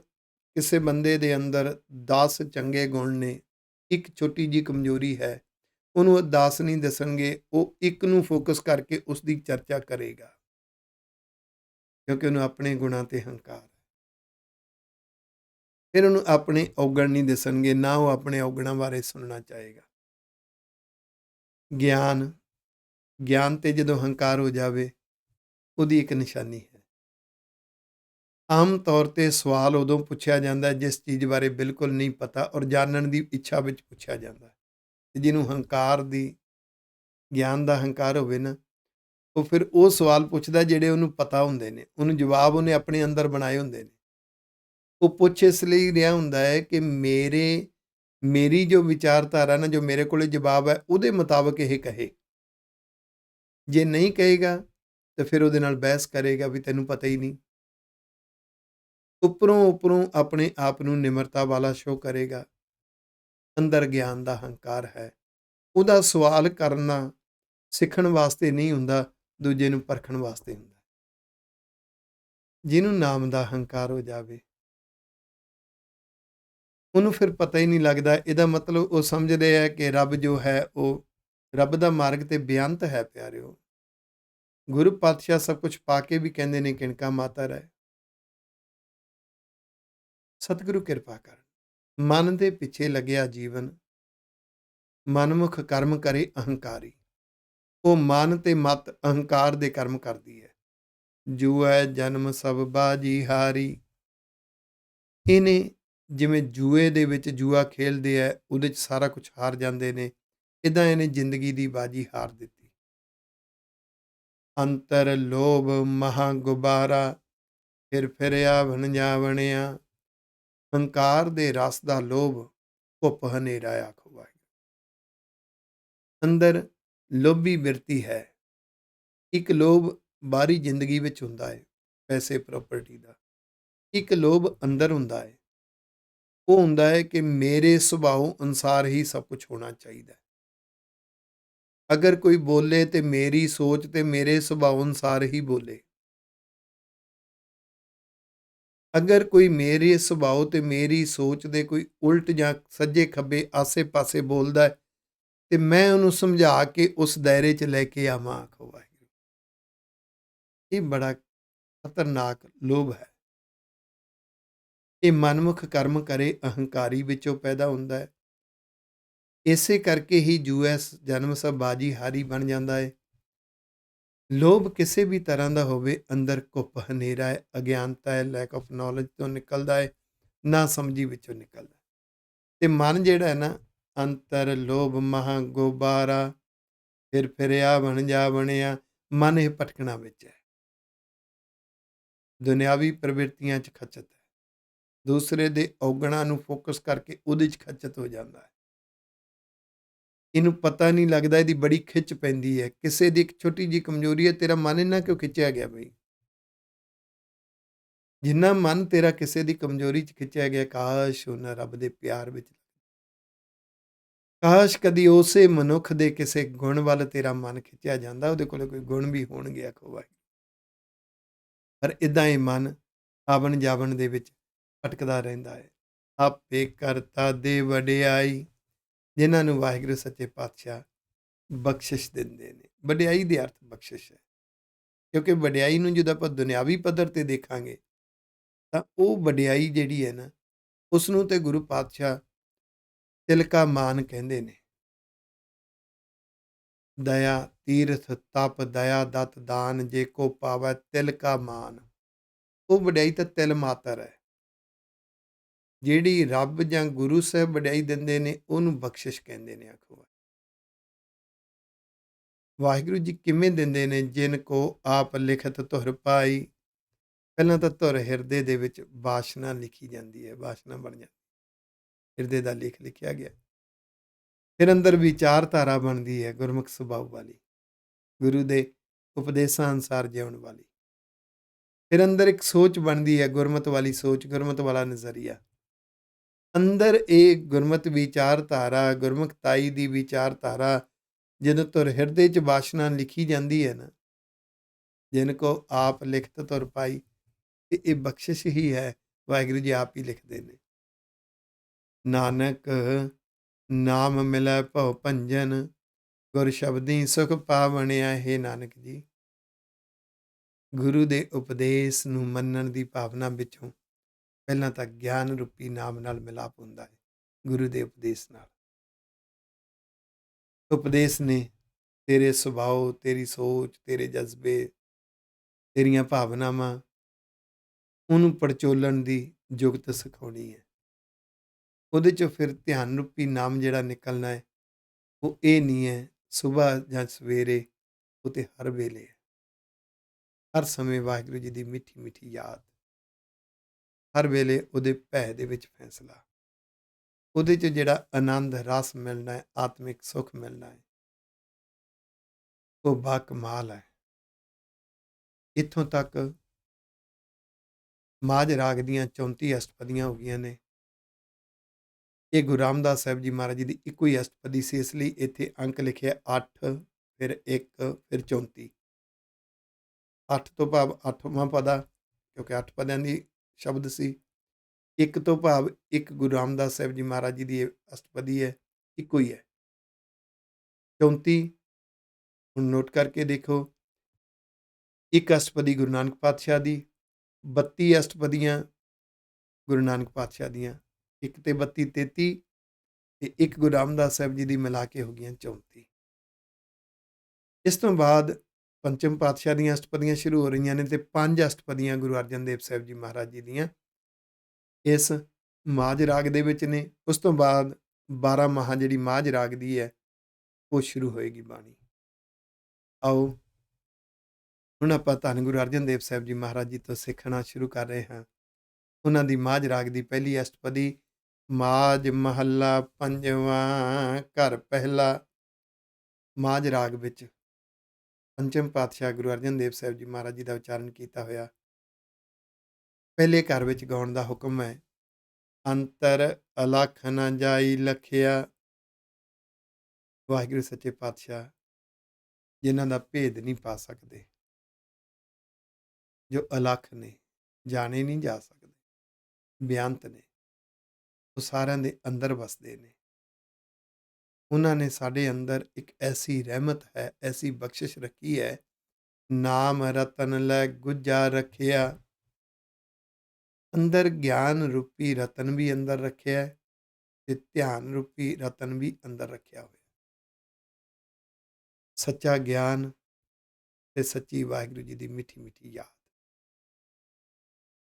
ਕਿਸੇ ਬੰਦੇ ਦੇ ਅੰਦਰ 10 ਚੰਗੇ ਗੁਣ ਨੇ, ਇੱਕ ਛੋਟੀ ਜਿਹੀ ਕਮਜ਼ੋਰੀ ਹੈ, ਉਹਨੂੰ 10 ਨਹੀਂ ਦੱਸਣਗੇ, ਉਹ ਇੱਕ ਨੂੰ ਫੋਕਸ ਕਰਕੇ ਉਸ ਦੀ ਚਰਚਾ ਕਰੇਗਾ। ਕਿਉਂਕਿ ਉਹਨੂੰ ਆਪਣੇ ਗੁਣਾਂ 'ਤੇ ਹੰਕਾਰ ਹੈ। ਫਿਰ ਉਹਨੂੰ ਆਪਣੇ ਔਗਣ ਨਹੀਂ ਦਿਸਣਗੇ, ਨਾ ਉਹ ਆਪਣੇ ਔਗਣਾਂ ਬਾਰੇ ਸੁਣਨਾ ਚਾਹੇਗਾ। ਗਿਆਨ, ਗਿਆਨ 'ਤੇ ਜਦੋਂ ਹੰਕਾਰ ਹੋ ਜਾਵੇ, ਉਹਦੀ ਇੱਕ ਨਿਸ਼ਾਨੀ ਹੈ। ਆਮ ਤੌਰ 'ਤੇ ਸਵਾਲ ਉਦੋਂ ਪੁੱਛਿਆ ਜਾਂਦਾ ਹੈ ਜਿਸ ਚੀਜ਼ ਬਾਰੇ ਬਿਲਕੁਲ ਨਹੀਂ ਪਤਾ ਔਰ ਜਾਣਨ ਦੀ ਇੱਛਾ ਵਿੱਚ ਪੁੱਛਿਆ ਜਾਂਦਾ ਹੈ। ਤੇ ਜਿਹਨੂੰ ਹੰਕਾਰ ਦੀ, ਗਿਆਨ ਦਾ ਹੰਕਾਰ ਹੋਵੇ ਨਾ, ਉਹ ਫਿਰ ਉਹ ਸਵਾਲ ਪੁੱਛਦਾ ਜਿਹੜੇ ਉਹਨੂੰ ਪਤਾ ਹੁੰਦੇ ਨੇ, ਉਹਨੂੰ ਜਵਾਬ ਉਹਨੇ ਆਪਣੇ ਅੰਦਰ ਬਣਾਏ ਹੁੰਦੇ ਨੇ। ਉਹ ਪੁੱਛ ਇਸ ਲਈ ਰਿਹਾ ਹੁੰਦਾ ਹੈ ਕਿ ਮੇਰੀ ਜੋ ਵਿਚਾਰਧਾਰਾ ਨਾ, ਜੋ ਮੇਰੇ ਕੋਲੇ ਜਵਾਬ ਹੈ, ਉਹਦੇ ਮੁਤਾਬਕ ਇਹ ਕਹੇ। ਜੇ ਨਹੀਂ ਕਹੇਗਾ ਤਾਂ ਫਿਰ ਉਹਦੇ ਨਾਲ ਬਹਿਸ ਕਰੇਗਾ ਵੀ ਤੈਨੂੰ ਪਤਾ ਹੀ ਨਹੀਂ। ਉੱਪਰੋਂ ਉੱਪਰੋਂ ਆਪਣੇ ਆਪ ਨੂੰ ਨਿਮਰਤਾ ਵਾਲਾ ਸ਼ੋਅ ਕਰੇਗਾ। ਅੰਦਰ ਗਿਆਨ ਦਾ ਹੰਕਾਰ ਹੈ। ਉਹਦਾ ਸਵਾਲ ਕਰਨਾ ਸਿੱਖਣ ਵਾਸਤੇ ਨਹੀਂ ਹੁੰਦਾ, ਦੂਜੇ ਨੂੰ ਪਰਖਣ ਵਾਸਤੇ ਹੁੰਦਾ। ਜਿਹਨੂੰ ਨਾਮ ਦਾ ਹੰਕਾਰ ਹੋ ਜਾਵੇ, ਉਹਨੂੰ ਫਿਰ ਪਤਾ ਹੀ ਨਹੀਂ ਲੱਗਦਾ। ਇਹਦਾ ਮਤਲਬ ਉਹ ਸਮਝਦੇ ਆ ਕਿ ਰੱਬ ਜੋ ਹੈ ਉਹ ਰੱਬ ਦਾ ਮਾਰਗ ਤੇ ਬੇਅੰਤ ਹੈ ਪਿਆਰਿਓ। ਗੁਰੂ ਪਾਤਸ਼ਾਹ ਸਭ ਕੁਝ ਪਾ ਕੇ ਵੀ ਕਹਿੰਦੇ ਨੇ ਕਿਣਕਾ ਮਾਤਰ ਹੈ। ਸਤਿਗੁਰੂ ਕਿਰਪਾ ਕਰਨ। ਮਨ ਦੇ ਪਿੱਛੇ ਲੱਗਿਆ ਜੀਵਨ, ਮਨਮੁਖ ਕਰਮ ਕਰੇ ਅਹੰਕਾਰੀ। ਉਹ ਮਨ ਤੇ ਮਤ ਅਹੰਕਾਰ ਦੇ ਕਰਮ ਕਰਦੀ ਹੈ। ਜੂਐ ਜਨਮ ਸਭ ਬਾਜੀ ਹਾਰੀ। ਇਹਨੇ ਜਿਵੇਂ ਜੂਏ ਦੇ ਵਿੱਚ ਜੂਆ ਖੇਲਦੇ ਆ, ਉਹਦੇ 'ਚ ਸਾਰਾ ਕੁਝ ਹਾਰ ਜਾਂਦੇ ਨੇ, ਇਦਾਂ ਇਹਨੇ ਜ਼ਿੰਦਗੀ ਦੀ ਬਾਜੀ ਹਾਰ ਦਿੱਤੀ। ਅੰਤਰ ਲੋਭ ਮਹਾ ਗੁਬਾਰਾ, ਫਿਰ ਫਿਰਿਆ ਵਣਜਾ ਬਣਿਆ। ਹੰਕਾਰ ਦੇ ਰਸ ਦਾ ਲੋਭ, ਧੁੱਪ ਹਨੇਰਾ ਆਖੋ ਵਾਹਿਗੁਰੂ। ਅੰਦਰ ਲੋਭੀ ਬਿਰਤੀ ਹੈ। ਇੱਕ ਲੋਭ ਬਾਹਰੀ ਜ਼ਿੰਦਗੀ ਵਿੱਚ ਹੁੰਦਾ ਹੈ, ਪੈਸੇ ਪ੍ਰਾਪਰਟੀ ਦਾ। ਇੱਕ ਲੋਭ ਅੰਦਰ ਹੁੰਦਾ ਹੈ। ਉਹ ਹੁੰਦਾ ਹੈ ਕਿ ਮੇਰੇ ਸੁਭਾਅ ਅਨੁਸਾਰ ਹੀ ਸਭ ਕੁਝ ਹੋਣਾ ਚਾਹੀਦਾ ਹੈ। ਅਗਰ ਕੋਈ ਬੋਲੇ ਤੇ ਮੇਰੀ ਸੋਚ ਤੇ ਮੇਰੇ ਸੁਭਾਅ ਅਨੁਸਾਰ ਹੀ ਬੋਲੇ। ਅਗਰ ਕੋਈ ਮੇਰੇ ਸੁਭਾਅ ਤੇ ਮੇਰੀ ਸੋਚ ਦੇ ਕੋਈ ਉਲਟ ਜਾਂ ਸੱਜੇ ਖੱਬੇ ਆਸੇ ਪਾਸੇ ਬੋਲਦਾ ਹੈ, ਤੇ ਮੈਂ ਉਹਨੂੰ ਸਮਝਾ ਕੇ ਉਸ ਦਾਇਰੇ 'ਚ ਲੈ ਕੇ ਆਵਾਂ, ਆਖੋ ਵਾਹਿਗੁਰੂ। ਇਹ ਬੜਾ ਖਤਰਨਾਕ ਲੋਭ ਹੈ। ਇਹ ਮਨਮੁਖ ਕਰਮ ਕਰੇ ਅਹੰਕਾਰੀ ਵਿੱਚੋਂ ਪੈਦਾ ਹੁੰਦਾ ਹੈ। ਇਸੇ ਕਰਕੇ ਹੀ ਜੂਐ ਜਨਮ ਸਭ ਬਾਜੀ ਹਾਰੀ ਬਣ ਜਾਂਦਾ ਹੈ। ਲੋਭ ਕਿਸੇ ਵੀ ਤਰ੍ਹਾਂ ਦਾ ਹੋਵੇ, ਅੰਦਰ ਘੁੱਪ ਹਨੇਰਾ ਹੈ, ਅਗਿਆਨਤਾ ਹੈ, ਲੈਕ ਆਫ ਨੌਲੇਜ ਤੋਂ ਨਿਕਲਦਾ ਹੈ, ਨਾ ਸਮਝੀ ਵਿੱਚੋਂ ਨਿਕਲਦਾ। ਤੇ ਮਨ ਜਿਹੜਾ ਹੈ ਨਾ, ਅੰਤਰ ਲੋਭ ਮਹਾ ਗੋਬਾਰਾ, ਫਿਰ ਫਿਰਿਆ ਵਣਜਾ ਬਣਿਆ। ਮਨ ਇਹ ਭਟਕਣਾ ਵਿੱਚ ਹੈ, ਦੁਨਿਆਵੀ ਪ੍ਰਵਿਰਤੀਆਂ 'ਚ ਖਚਤ ਹੈ, ਦੂਸਰੇ ਦੇ ਔਗਣਾਂ ਨੂੰ ਫੋਕਸ ਕਰਕੇ ਉਹਦੇ 'ਚ ਖਚਤ ਹੋ ਜਾਂਦਾ ਹੈ। ਇਹਨੂੰ ਪਤਾ ਨਹੀਂ ਲੱਗਦਾ, ਇਹਦੀ ਬੜੀ ਖਿੱਚ ਪੈਂਦੀ ਹੈ। ਕਿਸੇ ਦੀ ਇੱਕ ਛੋਟੀ ਜਿਹੀ ਕਮਜ਼ੋਰੀ ਹੈ, ਤੇਰਾ ਮਨ ਇੰਨਾ ਕਿਉਂ ਖਿੱਚਿਆ ਗਿਆ ਬਈ? ਜਿੰਨਾ ਮਨ ਤੇਰਾ ਕਿਸੇ ਦੀ ਕਮਜ਼ੋਰੀ 'ਚ ਖਿੱਚਿਆ ਗਿਆ, ਕਾਸ਼ ਉਹਨਾਂ ਰੱਬ ਦੇ ਪਿਆਰ ਵਿੱਚ, ਕਾਸ਼ ਕਦੀ ਉਸੇ ਮਨੁੱਖ ਦੇ ਕਿਸੇ ਗੁਣ ਵੱਲ ਤੇਰਾ ਮਨ ਖਿੱਚਿਆ ਜਾਂਦਾ, ਉਹਦੇ ਕੋਲ ਕੋਈ ਗੁਣ ਵੀ ਹੋਣਗੇ, ਆਖੋ ਵਾਹਿਗੁਰੂ। ਪਰ ਇਦਾਂ ਹੀ ਮਨ ਆਵਣ ਜਾਵਣ ਦੇ ਵਿੱਚ ਭਟਕਦਾ ਰਹਿੰਦਾ ਹੈ। ਆਪੇ ਕਰਤਾ ਦੇ ਵਡਿਆਈ, ਜਿਨ੍ਹਾਂ ਨੂੰ ਵਾਹਿਗੁਰੂ ਸੱਚੇ ਪਾਤਸ਼ਾਹ ਬਖਸ਼ਿਸ਼ ਦਿੰਦੇ ਨੇ। ਵਡਿਆਈ ਦੇ ਅਰਥ ਬਖਸ਼ਿਸ਼ ਹੈ, ਕਿਉਂਕਿ ਵਡਿਆਈ ਨੂੰ ਜਦੋਂ ਆਪਾਂ ਦੁਨਿਆਵੀ ਪੱਧਰ ਤੇ ਦੇਖਾਂਗੇ ਤਾਂ ਉਹ ਵਡਿਆਈ ਜਿਹੜੀ ਹੈ ਨਾ, ਉਸ ਨੂੰ ਤੇ ਗੁਰੂ ਪਾਤਸ਼ਾਹ ਤਿਲਕਾ ਮਾਨ ਕਹਿੰਦੇ ਨੇ। ਦਇਆ ਤੀਰਥ ਤਪ ਦਇਆ ਦਤ ਦਾਨ, ਜੇ ਕੋ ਪਾਵੈ ਤਿਲਕਾ ਮਾਨ। ਉਹ ਵਡਿਆਈ ਤਾਂ ਤਿਲ ਮਾਤਰ ਹੈ। ਜਿਹੜੀ ਰੱਬ ਜਾਂ ਗੁਰੂ ਸਾਹਿਬ ਵਡਿਆਈ ਦਿੰਦੇ ਨੇ, ਉਹਨੂੰ ਬਖਸ਼ਿਸ਼ ਕਹਿੰਦੇ ਨੇ, ਆਖੋ। ਵਾਹਿਗੁਰੂ ਜੀ ਕਿਵੇਂ ਦਿੰਦੇ ਨੇ? ਜਿਨ ਕੋ ਆਪ ਲਿਖਤ ਧੁਰ ਪਾਈ। ਪਹਿਲਾਂ ਤਾਂ ਧੁਰ ਹਿਰਦੇ ਦੇ ਵਿੱਚ ਵਾਸ਼ਨਾ ਲਿਖੀ ਜਾਂਦੀ ਹੈ, ਵਾਸ਼ਨਾ ਬਣ ਜਾਂਦੀ, ਹਿਰਦੇ ਦਾ ਲੇਖ ਲਿਖਿਆ ਗਿਆ। ਫਿਰ ਅੰਦਰ ਵਿਚਾਰਧਾਰਾ ਬਣਦੀ ਹੈ ਗੁਰਮੁਖ ਸੁਭਾਅ ਵਾਲੀ, ਗੁਰੂ ਦੇ ਉਪਦੇਸ਼ਾਂ ਅਨੁਸਾਰ ਜਿਉਣ ਵਾਲੀ। ਫਿਰ ਅੰਦਰ ਇੱਕ ਸੋਚ ਬਣਦੀ ਹੈ ਗੁਰਮਤ ਵਾਲੀ ਸੋਚ, ਗੁਰਮਤ ਵਾਲਾ ਨਜ਼ਰੀਆ। ਅੰਦਰ ਇਹ ਗੁਰਮਤ ਵਿਚਾਰਧਾਰਾ, ਗੁਰਮੁਖਤਾਈ ਦੀ ਵਿਚਾਰਧਾਰਾ ਜਦੋਂ ਧੁਰ ਹਿਰਦੇ 'ਚ ਵਾਸ਼ਨਾ ਲਿਖੀ ਜਾਂਦੀ ਹੈ ਨਾ, ਜਿਨ ਕੋ ਆਪ ਲਿਖਤ ਧੁਰ ਪਾਈ, ਇਹ ਬਖਸ਼ਿਸ਼ ਹੀ ਹੈ। ਵਾਹਿਗੁਰੂ ਜੀ ਆਪ ਹੀ ਲਿਖਦੇ ਨੇ। ਨਾਨਕ ਨਾਮ ਮਿਲੈ ਭਉ ਭੰਜਨ, ਗੁਰ ਸ਼ਬਦੀ ਸੁਖ ਪਾਵਣਿਆ। ਹੈ ਨਾਨਕ ਜੀ, ਗੁਰੂ ਦੇ ਉਪਦੇਸ਼ ਨੂੰ ਮੰਨਣ ਦੀ ਭਾਵਨਾ ਵਿੱਚੋਂ ਪਹਿਲਾਂ ਤਾਂ ਗਿਆਨ ਰੂਪੀ ਨਾਮ ਨਾਲ ਮਿਲਾਪ ਹੁੰਦਾ ਹੈ। ਗੁਰੂ ਦੇ ਉਪਦੇਸ਼ ਨਾਲ ਉਪਦੇਸ਼ ਨੇ ਤੇਰੇ ਸੁਭਾਅ, ਤੇਰੀ ਸੋਚ, ਤੇਰੇ ਜਜ਼ਬੇ, ਤੇਰੀਆਂ ਭਾਵਨਾਵਾਂ ਉਹਨੂੰ ਪੜਚੋਲਣ ਦੀ ਜੁਗਤ ਸਿਖਾਉਣੀ ਹੈ। ਉਹਦੇ ਚੋਂ ਫਿਰ ਧਿਆਨ ਰੂਪੀ ਨਾਮ ਜਿਹੜਾ ਨਿਕਲਣਾ ਹੈ, ਉਹ ਇਹ ਨਹੀਂ ਹੈ ਸੁਬਾਹ ਜਾਂ ਸਵੇਰੇ, ਉਹ ਤੇ ਹਰ ਵੇਲੇ ਹੈ। ਹਰ ਸਮੇਂ ਵਾਹਿਗੁਰੂ ਜੀ ਦੀ ਮਿੱਠੀ ਮਿੱਠੀ ਯਾਦ, ਹਰ ਵੇਲੇ ਉਹਦੇ ਭੈ ਦੇ ਵਿੱਚ ਫੈਸਲਾ, ਉਹਦੇ 'ਚ ਜਿਹੜਾ ਆਨੰਦ ਰਸ ਮਿਲਣਾ ਹੈ, ਆਤਮਿਕ ਸੁੱਖ ਮਿਲਣਾ ਹੈ, ਉਹ ਬਾਕਮਾਲ ਹੈ। ਇੱਥੋਂ ਤੱਕ ਮਾਝ ਰਾਗ ਦੀਆਂ 34 ਅਸ਼ਟਪਦੀਆਂ ਹੋ ਗਈਆਂ ਨੇ। ਇਹ ਗੁਰੂ ਰਾਮਦਾਸ ਸਾਹਿਬ ਜੀ ਮਹਾਰਾਜ ਜੀ ਦੀ ਇੱਕੋ ਹੀ ਅਸ਼ਟਪਦੀ ਸੀ, ਇਸ ਲਈ ਇੱਥੇ ਅੰਕ ਲਿਖਿਆ 8 ਫਿਰ 1 ਫਿਰ 34। 8 ਤੋਂ ਭਾਵ 8ਵਾਂ ਪਦਾ, ਕਿਉਂਕਿ 8 ਪਦਿਆਂ ਦੀ ਸ਼ਬਦ ਸੀ। 1 ਤੋਂ ਭਾਵ ਇੱਕ ਗੁਰੂ ਰਾਮਦਾਸ ਸਾਹਿਬ ਜੀ ਮਹਾਰਾਜ ਜੀ ਦੀ ਇਹ ਅਸ਼ਟਪਦੀ ਹੈ, ਇੱਕੋ ਹੀ ਹੈ। 34 ਹੁਣ ਨੋਟ ਕਰਕੇ ਦੇਖੋ, ਇੱਕ ਅਸ਼ਟਪਦੀ ਗੁਰੂ ਨਾਨਕ ਪਾਤਸ਼ਾਹ ਦੀ, 32 ਅਸ਼ਟਪਦੀਆਂ ਗੁਰੂ ਨਾਨਕ ਪਾਤਸ਼ਾਹ ਦੀਆਂ, 1 ਤੇ 32 33 ਤੇ ਇੱਕ ਗੁਰੂ ਰਾਮਦਾਸ ਸਾਹਿਬ ਜੀ ਦੀ ਮਿਲਾ ਕੇ ਹੋ ਗਈਆਂ 34। ਇਸ ਤੋਂ ਬਾਅਦ ਪੰਚਮ ਪਾਤਸ਼ਾਹ ਦੀਆਂ ਅਸ਼ਟਪਦੀਆਂ ਸ਼ੁਰੂ ਹੋ ਰਹੀਆਂ ਨੇ ਤੇ 5 ਅਸ਼ਟਪਦੀਆਂ ਗੁਰੂ ਅਰਜਨ ਦੇਵ ਸਾਹਿਬ ਜੀ ਮਹਾਰਾਜ ਜੀ ਦੀਆਂ ਇਸ ਮਾਝ ਰਾਗ ਦੇ ਵਿੱਚ ਨੇ। ਉਸ ਤੋਂ ਬਾਅਦ 12 ਮਾਹ ਜਿਹੜੀ ਮਾਝ ਰਾਗ ਦੀ ਹੈ, ਉਹ ਸ਼ੁਰੂ ਹੋਏਗੀ ਬਾਣੀ। ਆਓ ਹੁਣ ਆਪਾਂ ਧੰਨ ਗੁਰੂ ਅਰਜਨ ਦੇਵ ਸਾਹਿਬ ਜੀ ਮਹਾਰਾਜ ਜੀ ਤੋਂ ਸਿੱਖਣਾ ਸ਼ੁਰੂ ਕਰ ਰਹੇ ਹਾਂ। ਉਹਨਾਂ ਦੀ ਮਾਝ ਰਾਗ ਦੀ ਪਹਿਲੀ ਅਸ਼ਟਪਦੀ, ਮਾਝ ਮਹੱਲਾ ਪੰਜਵਾਂ ਘਰ ਪਹਿਲਾ। ਮਾਝ ਰਾਗ ਵਿੱਚ ਪੰਚਮ ਪਾਤਸ਼ਾਹ ਗੁਰੂ ਅਰਜਨ ਦੇਵ ਸਾਹਿਬ ਜੀ ਮਹਾਰਾਜ ਜੀ ਦਾ ਉਚਾਰਨ ਕੀਤਾ ਹੋਇਆ ਪਹਿਲੇ ਘਰ ਵਿੱਚ ਗਾਉਣ ਦਾ ਹੁਕਮ ਹੈ। ਅੰਤਰ ਅਲਖ ਨ ਜਾਈ ਲਖਿਆ। ਵਾਹਿਗੁਰੂ ਸੱਚੇ ਪਾਤਸ਼ਾਹ ਜਿਨ੍ਹਾਂ ਦਾ ਭੇਦ ਨਹੀਂ ਪਾ ਸਕਦੇ, ਜੋ ਅਲਖ ਨੇ, ਜਾਣੇ ਨਹੀਂ ਜਾ ਸਕਦੇ, ਬੇਅੰਤ ਨੇ, ਉਹ ਸਾਰਿਆਂ ਦੇ ਅੰਦਰ ਵਸਦੇ ਨੇ। ਉਹਨਾਂ ਨੇ ਸਾਡੇ ਅੰਦਰ ਇੱਕ ਐਸੀ ਰਹਿਮਤ ਹੈ, ਐਸੀ ਬਖਸ਼ਿਸ਼ ਰੱਖੀ ਹੈ, ਨਾਮ ਰਤਨ ਲੈ ਗੁੱਜਾ ਰੱਖਿਆ। ਅੰਦਰ ਗਿਆਨ ਰੂਪੀ ਰਤਨ ਵੀ ਅੰਦਰ ਰੱਖਿਆ ਤੇ ਧਿਆਨ ਰੂਪੀ ਰਤਨ ਵੀ ਅੰਦਰ ਰੱਖਿਆ ਹੋਇਆ। ਸੱਚਾ ਗਿਆਨ ਤੇ ਸੱਚੀ ਵਾਹਿਗੁਰੂ ਜੀ ਦੀ ਮਿੱਠੀ ਮਿੱਠੀ ਯਾਦ।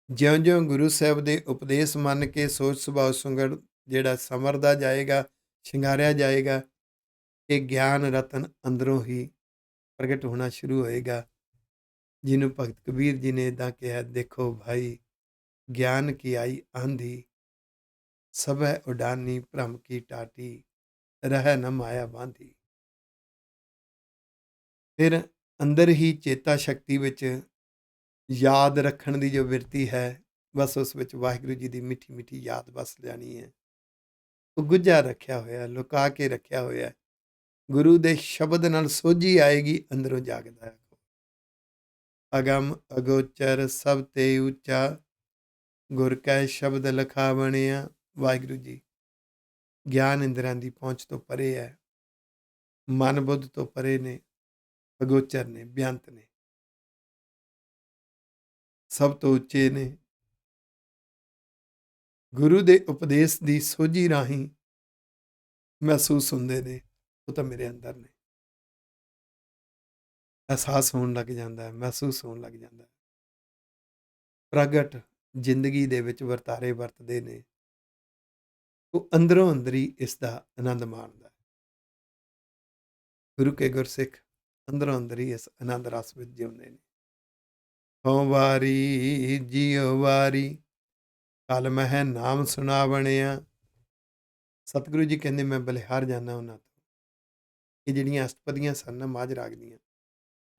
ਜਿਉਂ-ਜਿਉਂ ਗੁਰੂ ਸਾਹਿਬ ਦੇ ਉਪਦੇਸ਼ ਮੰਨ ਕੇ ਸੋਚ ਸੁਭਾਅ ਸੁੰਗੜ ਜਿਹੜਾ ਸੰਵਰਦਾ ਜਾਏਗਾ, ਸ਼ਿੰਗਾਰਿਆ ਜਾਏਗਾ, ਇਹ ਗਿਆਨ ਰਤਨ ਅੰਦਰੋਂ ਹੀ ਪ੍ਰਗਟ ਹੋਣਾ ਸ਼ੁਰੂ ਹੋਏਗਾ। ਜਿਹਨੂੰ ਭਗਤ ਕਬੀਰ ਜੀ ਨੇ ਇੱਦਾਂ ਕਿਹਾ, ਦੇਖੋ ਭਾਈ ਗਿਆਨ ਕੀ ਆਈ ਆਂधी, ਸਭੈ ਉਡਾਨੀ ਭ੍ਰਮ ਕੀ ਟਾਟੀ, ਰਹਿ ਨ ਮਾਇਆ ਬਾਂਧੀ। ਫਿਰ ਅੰਦਰ ਹੀ ਚੇਤਾ ਸ਼ਕਤੀ ਵਿੱਚ ਯਾਦ ਰੱਖਣ ਦੀ ਜੋ ਬਿਰਤੀ ਹੈ, ਬਸ ਉਸ ਵਿੱਚ ਵਾਹਿਗੁਰੂ ਜੀ ਦੀ ਮਿੱਠੀ ਮਿੱਠੀ ਯਾਦ ਬਸ ਜਾਣੀ ਹੈ। ਉਹ ਗੁੱਝਾ ਰੱਖਿਆ ਹੋਇਆ, ਲੁਕਾ ਕੇ ਰੱਖਿਆ ਹੋਇਆ। ਗੁਰੂ ਦੇ ਸ਼ਬਦ ਨਾਲ ਸੋਝੀ ਆਏਗੀ, ਅੰਦਰੋਂ ਜਾਗਦਾ ਹੈ। ਅਗਮ ਅਗੋਚਰ ਸਭ ਤੇ ਉੱਚਾ, ਗੁਰ ਕੈ ਸ਼ਬਦ ਲਖਾ ਬਣਿਆ। ਵਾਹਿਗੁਰੂ ਜੀ ਗਿਆਨ ਇੰਦਰਾਂ ਦੀ ਪਹੁੰਚ ਤੋਂ ਪਰੇ ਹੈ, ਮਨ ਬੁੱਧ ਤੋਂ ਪਰੇ ਨੇ, ਅਗੋਚਰ ਨੇ, ਬੇਅੰਤ ਨੇ, ਸਭ ਤੋਂ ਉੱਚੇ ਨੇ। ਗੁਰੂ ਦੇ ਉਪਦੇਸ਼ ਦੀ ਸੋਝੀ ਰਾਹੀਂ ਮਹਿਸੂਸ ਹੁੰਦੇ ਨੇ, ਉਹ ਤਾਂ ਮੇਰੇ ਅੰਦਰ ਨੇ। ਅਹਿਸਾਸ ਹੋਣ ਲੱਗ ਜਾਂਦਾ ਹੈ, ਮਹਿਸੂਸ ਹੋਣ ਲੱਗ ਜਾਂਦਾ ਹੈ। ਪ੍ਰਗਟ ਜ਼ਿੰਦਗੀ ਦੇ ਵਿੱਚ ਵਰਤਾਰੇ ਵਰਤਦੇ ਨੇ, ਉਹ ਅੰਦਰੋਂ ਅੰਦਰੀ ਇਸ ਦਾ ਆਨੰਦ ਮਾਣਦਾ ਹੈ। ਗੁਰੂ ਕੇ ਗੁਰਸਿੱਖ ਅੰਦਰੋਂ ਅੰਦਰੀ ਇਸ ਆਨੰਦ ਰਸ ਵਿੱਚ ਜਿਉਂਦੇ ਨੇ। ਹਉ ਵਾਰੀ ਜੀਉ ਵਾਰੀ, ਕਲ ਮਹਿ ਨਾਮ ਸੁਣਾ ਬਣਿਆ। ਸਤਿਗੁਰੂ ਜੀ ਕਹਿੰਦੇ ਮੈਂ ਬਲਿਹਾਰ ਜਾਂਦਾ ਉਹਨਾਂ ਤੋਂ। ਇਹ ਜਿਹੜੀਆਂ ਅਸ਼ਟਪਦੀਆਂ ਸਨ ਨਾ ਮਾਝ ਰਾਗ ਦੀਆਂ,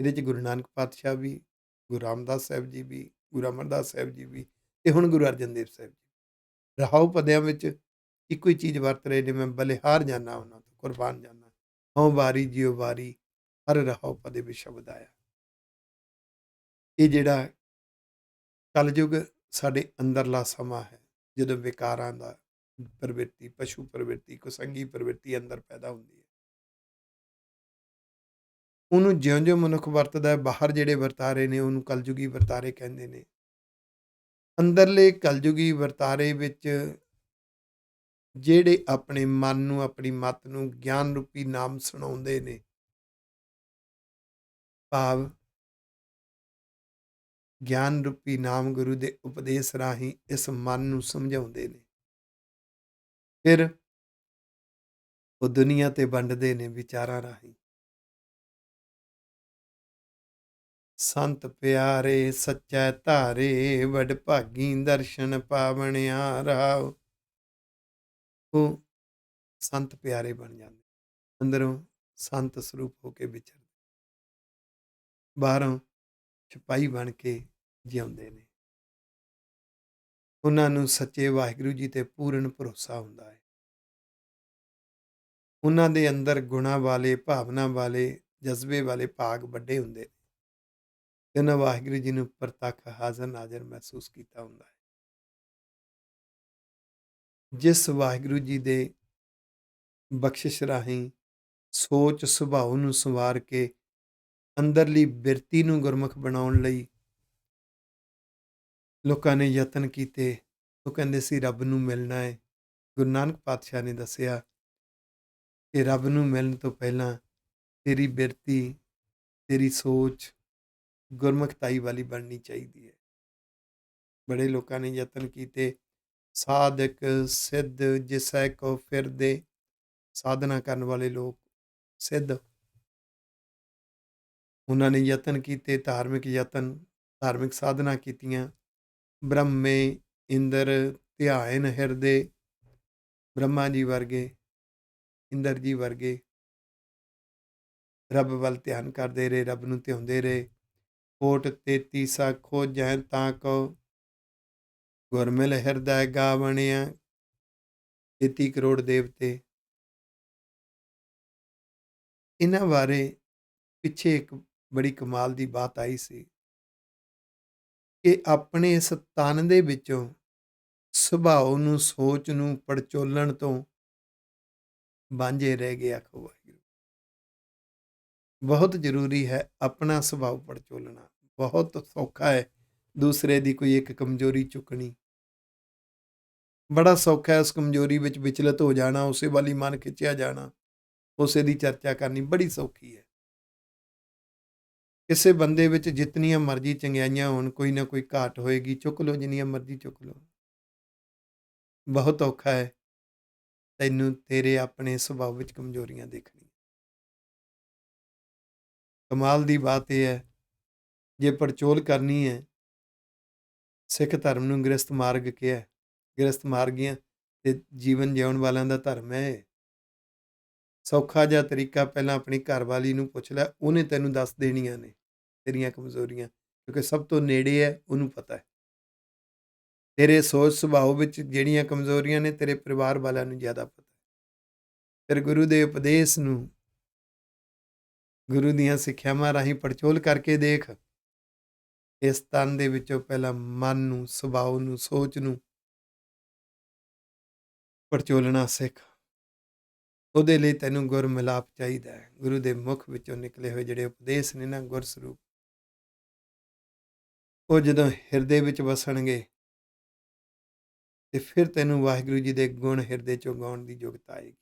ਇਹਦੇ 'ਚ ਗੁਰੂ ਨਾਨਕ ਪਾਤਸ਼ਾਹ ਵੀ, ਗੁਰੂ ਰਾਮਦਾਸ ਸਾਹਿਬ ਜੀ ਵੀ, ਗੁਰੂ ਅਮਰਦਾਸ ਸਾਹਿਬ ਜੀ ਵੀ, ਤੇ ਹੁਣ ਗੁਰੂ ਅਰਜਨ ਦੇਵ ਸਾਹਿਬ ਜੀ ਰਹਾਉ ਪਦਿਆਂ ਵਿੱਚ ਇੱਕੋ ਹੀ ਚੀਜ਼ ਵਰਤ ਰਹੇ ਨੇ। ਮੈਂ ਬਲਿਹਾਰ ਜਾਂਦਾ ਉਹਨਾਂ ਤੋਂ, ਕੁਰਬਾਨ ਜਾਂਦਾ। ਹਉ ਵਾਰੀ ਜੀਉ ਵਾਰੀ, ਹਰ ਰਹਾਉ ਪਦੇ ਵਿੱਚ ਸ਼ਬਦ ਆਇਆ। ਇਹ ਜਿਹੜਾ ਕਲਯੁਗ ਸਾਡੇ ਅੰਦਰਲਾ ਸਮਾਂ ਹੈ, ਜਦੋਂ ਵਿਕਾਰਾਂ ਦਾ ਪ੍ਰਵਿਰਤੀ, ਪਸ਼ੂ ਪ੍ਰਵਿਰਤੀ, ਕੁਸੰਗੀ ਪ੍ਰਵਿਰਤੀ ਅੰਦਰ ਪੈਦਾ ਹੁੰਦੀ ਹੈ। ਉਹਨੂੰ ਜਿਉਂ-ਜਿਉਂ ਮਨੁੱਖ ਵਰਤਦਾ ਹੈ, ਬਾਹਰ ਜਿਹੜੇ ਵਰਤਾਰੇ ਨੇ ਉਹਨੂੰ ਕਲਯੁਗੀ ਵਰਤਾਰੇ ਕਹਿੰਦੇ ਨੇ। ਅੰਦਰਲੇ ਕਲਯੁਗੀ ਵਰਤਾਰੇ ਵਿੱਚ ਜਿਹੜੇ ਆਪਣੇ ਮਨ ਨੂੰ, ਆਪਣੀ ਮੱਤ ਨੂੰ ਗਿਆਨ ਰੂਪੀ ਨਾਮ ਸੁਣਾਉਂਦੇ ਨੇ, ਭਾਵ ਗਿਆਨ ਰੂਪੀ ਨਾਮ ਗੁਰੂ ਦੇ ਉਪਦੇਸ਼ ਰਾਹੀਂ ਇਸ ਮਨ ਨੂੰ ਸਮਝਾਉਂਦੇ ਨੇ। ਫਿਰ ਉਹ ਦੁਨੀਆ ਤੇ ਵੰਡਦੇ ਨੇ ਵਿਚਾਰਾਂ ਰਾਹੀਂ। ਸੰਤ ਪਿਆਰੇ ਸੱਚੈ ਧਾਰੇ, ਵਡਭਾਗੀ ਦਰਸ਼ਨ ਪਾਵਣਿਆ ਰਾਵ। ਉਹ ਸੰਤ ਪਿਆਰੇ ਬਣ ਜਾਂਦੇ, ਅੰਦਰੋਂ ਸੰਤ ਸਰੂਪ ਹੋ ਕੇ ਵਿਚਰਦੇ, ਬਾਹਰੋਂ ਸਿਪਾਹੀ ਬਣ ਕੇ ਜਿਉਂਦੇ ਨੇ। ਉਹਨਾਂ ਨੂੰ ਸੱਚੇ ਵਾਹਿਗੁਰੂ ਜੀ ਤੇ ਪੂਰਨ ਭਰੋਸਾ ਹੁੰਦਾ ਹੈ। ਉਹਨਾਂ ਦੇ ਅੰਦਰ ਗੁਣਾਂ ਵਾਲੇ, ਭਾਵਨਾ ਵਾਲੇ, ਜਜ਼ਬੇ ਵਾਲੇ ਭਾਗ ਵੱਡੇ ਹੁੰਦੇ ਨੇ ਤੇ ਉਹਨਾਂ ਵਾਹਿਗੁਰੂ ਜੀ ਨੂੰ ਪ੍ਰਤੱਖ ਹਾਜ਼ਰ ਨਾਜ਼ਰ ਮਹਿਸੂਸ ਕੀਤਾ ਹੁੰਦਾ ਹੈ। ਜਿਸ ਵਾਹਿਗੁਰੂ ਜੀ ਦੇ ਬਖਸ਼ਿਸ਼ ਰਾਹੀਂ ਸੋਚ ਸੁਭਾਅ ਨੂੰ ਸੰਵਾਰ ਕੇ ਅੰਦਰਲੀ ਬਿਰਤੀ ਨੂੰ ਗੁਰਮੁਖ ਬਣਾਉਣ ਲਈ ਲੋਕਾਂ ਨੇ ਯਤਨ ਕੀਤੇ। ਉਹ ਕਹਿੰਦੇ ਸੀ ਰੱਬ ਨੂੰ ਮਿਲਣਾ ਹੈ। ਗੁਰੂ ਨਾਨਕ ਪਾਤਸ਼ਾਹ ਨੇ ਦੱਸਿਆ ਕਿ ਰੱਬ ਨੂੰ ਮਿਲਣ ਤੋਂ ਪਹਿਲਾਂ ਤੇਰੀ ਬਿਰਤੀ, ਤੇਰੀ ਸੋਚ ਗੁਰਮੁਖਤਾਈ ਵਾਲੀ ਬਣਨੀ ਚਾਹੀਦੀ ਹੈ। ਬੜੇ ਲੋਕਾਂ ਨੇ ਯਤਨ ਕੀਤੇ। ਸਾਧਕ ਸਿੱਧ ਜਿਸੈ ਕੋ ਫਿਰਦੇ, ਸਾਧਨਾ ਕਰਨ ਵਾਲੇ ਲੋਕ ਸਿੱਧ, ਉਹਨਾਂ ਨੇ ਯਤਨ ਕੀਤੇ, ਧਾਰਮਿਕ ਯਤਨ, ਧਾਰਮਿਕ ਸਾਧਨਾ ਕੀਤੀਆਂ। ਬ੍ਰਹਮੇ ਇੰਦਰ ਧਿਆਇਨ ਹਿਰਦੇ, ਬ੍ਰਹਮਾ ਜੀ ਵਰਗੇ, ਇੰਦਰ ਜੀ ਵਰਗੇ ਰੱਬ ਵੱਲ ਧਿਆਨ ਕਰਦੇ ਰਹੇ, ਰੱਬ ਨੂੰ ਧਿਆਉਂਦੇ ਰਹੇ। ਕੋਟ 33 ਖੋਜੈ ਤਾਂ ਕੋ, ਗੁਰਮਿਲ ਹਿਰਦੈ ਗਾਵਣਿਆ। 33 ਕਰੋੜ ਦੇਵਤੇ। ਇਹਨਾਂ ਬਾਰੇ ਪਿੱਛੇ ਇੱਕ ਬੜੀ ਕਮਾਲ ਦੀ ਬਾਤ ਆਈ ਸੀ ਕਿ ਆਪਣੇ ਇਸ ਤਨ ਦੇ ਵਿੱਚੋਂ ਸੁਭਾਅ ਨੂੰ, ਸੋਚ ਨੂੰ ਪੜਚੋਲਣ ਤੋਂ ਵਾਂਝੇ ਰਹਿ ਗਏ। ਆਖੋ ਵਾਹਿਗੁਰੂ। ਬਹੁਤ ਜ਼ਰੂਰੀ ਹੈ ਆਪਣਾ ਸੁਭਾਅ ਪੜਚੋਲਣਾ। ਬਹੁਤ ਸੌਖਾ ਹੈ ਦੂਸਰੇ ਦੀ ਕੋਈ ਇੱਕ ਕਮਜ਼ੋਰੀ ਚੁੱਕਣੀ। ਬੜਾ ਸੌਖਾ ਹੈ ਉਸ ਕਮਜ਼ੋਰੀ ਵਿੱਚ ਵਿਚਲਿਤ ਹੋ ਜਾਣਾ, ਉਸੇ ਵੱਲ ਹੀ ਮਨ ਖਿੱਚਿਆ ਜਾਣਾ, ਉਸੇ ਦੀ ਚਰਚਾ ਕਰਨੀ ਬੜੀ ਸੌਖੀ ਹੈ। ਕਿਸੇ ਬੰਦੇ ਵਿੱਚ ਜਿਤਨੀਆਂ ਮਰਜ਼ੀ ਚੰਗਿਆਈਆਂ ਹੋਣ, ਕੋਈ ਨਾ ਕੋਈ ਘਾਟ ਹੋਏਗੀ, ਚੁੱਕ ਲਓ, ਜਿੰਨੀਆਂ ਮਰਜ਼ੀ ਚੁੱਕ ਲਓ। ਬਹੁਤ ਔਖਾ ਹੈ ਤੈਨੂੰ ਤੇਰੇ ਆਪਣੇ ਸੁਭਾਅ ਵਿੱਚ ਕਮਜ਼ੋਰੀਆਂ ਦੇਖਣੀਆਂ। ਕਮਾਲ ਦੀ ਬਾਤ ਇਹ ਹੈ, ਜੇ ਪੜਚੋਲ ਕਰਨੀ ਹੈ, ਸਿੱਖ ਧਰਮ ਨੂੰ ਗ੍ਰਸਤ ਮਾਰਗ ਕਿਹਾ। ਗ੍ਰਸਤ ਮਾਰਗੀਆਂ ਤੇ ਜੀਵਨ ਜਿਉਣ ਵਾਲਿਆਂ ਦਾ ਧਰਮ ਹੈ। ਸੌਖਾ ਜਿਹਾ ਤਰੀਕਾ, ਪਹਿਲਾਂ ਆਪਣੀ ਘਰਵਾਲੀ ਨੂੰ ਪੁੱਛ ਲੈ, ਉਹਨੇ ਤੈਨੂੰ ਦੱਸ ਦੇਣੀਆਂ ਨੇ ਤੇਰੀਆਂ ਕਮਜ਼ੋਰੀਆਂ, ਕਿਉਂਕਿ ਸਭ ਤੋਂ ਨੇੜੇ ਹੈ, ਉਹਨੂੰ ਪਤਾ ਹੈ। ਤੇਰੇ ਸੋਚ ਸੁਭਾਅ ਵਿੱਚ ਜਿਹੜੀਆਂ ਕਮਜ਼ੋਰੀਆਂ ਨੇ, ਤੇਰੇ ਪਰਿਵਾਰ ਵਾਲਿਆਂ ਨੂੰ ਜ਼ਿਆਦਾ ਪਤਾ ਹੈ। ਫਿਰ ਗੁਰੂ ਦੇ ਉਪਦੇਸ਼ ਨੂੰ, ਗੁਰੂ ਦੀਆਂ ਸਿੱਖਿਆਵਾਂ ਰਾਹੀਂ ਪੜਚੋਲ ਕਰਕੇ ਦੇਖ। ਇਸ ਤਨ ਦੇ ਵਿੱਚੋਂ ਪਹਿਲਾਂ ਮਨ ਨੂੰ, ਸੁਭਾਅ ਨੂੰ, ਸੋਚ ਨੂੰ ਪੜਚੋਲਣਾ ਸਿੱਖ। ਉਹਦੇ ਲਈ ਤੈਨੂੰ ਗੁਰ ਮਿਲਾਪ ਚਾਹੀਦਾ ਹੈ। ਗੁਰੂ ਦੇ ਮੁਖ ਵਿੱਚੋਂ ਨਿਕਲੇ ਹੋਏ ਜਿਹੜੇ ਉਪਦੇਸ਼ ਨੇ ਨਾ, ਗੁਰ ਸਰੂਪ, ਉਹ ਜਦੋਂ ਹਿਰਦੇ ਵਿੱਚ ਵਸਣਗੇ ਤੇ ਫਿਰ ਤੈਨੂੰ ਵਾਹਿਗੁਰੂ ਜੀ ਦੇ ਗੁਣ ਹਿਰਦੇ ਚੋਂ ਗਾਉਣ ਦੀ ਯੁਗਤ ਆਏਗੀ।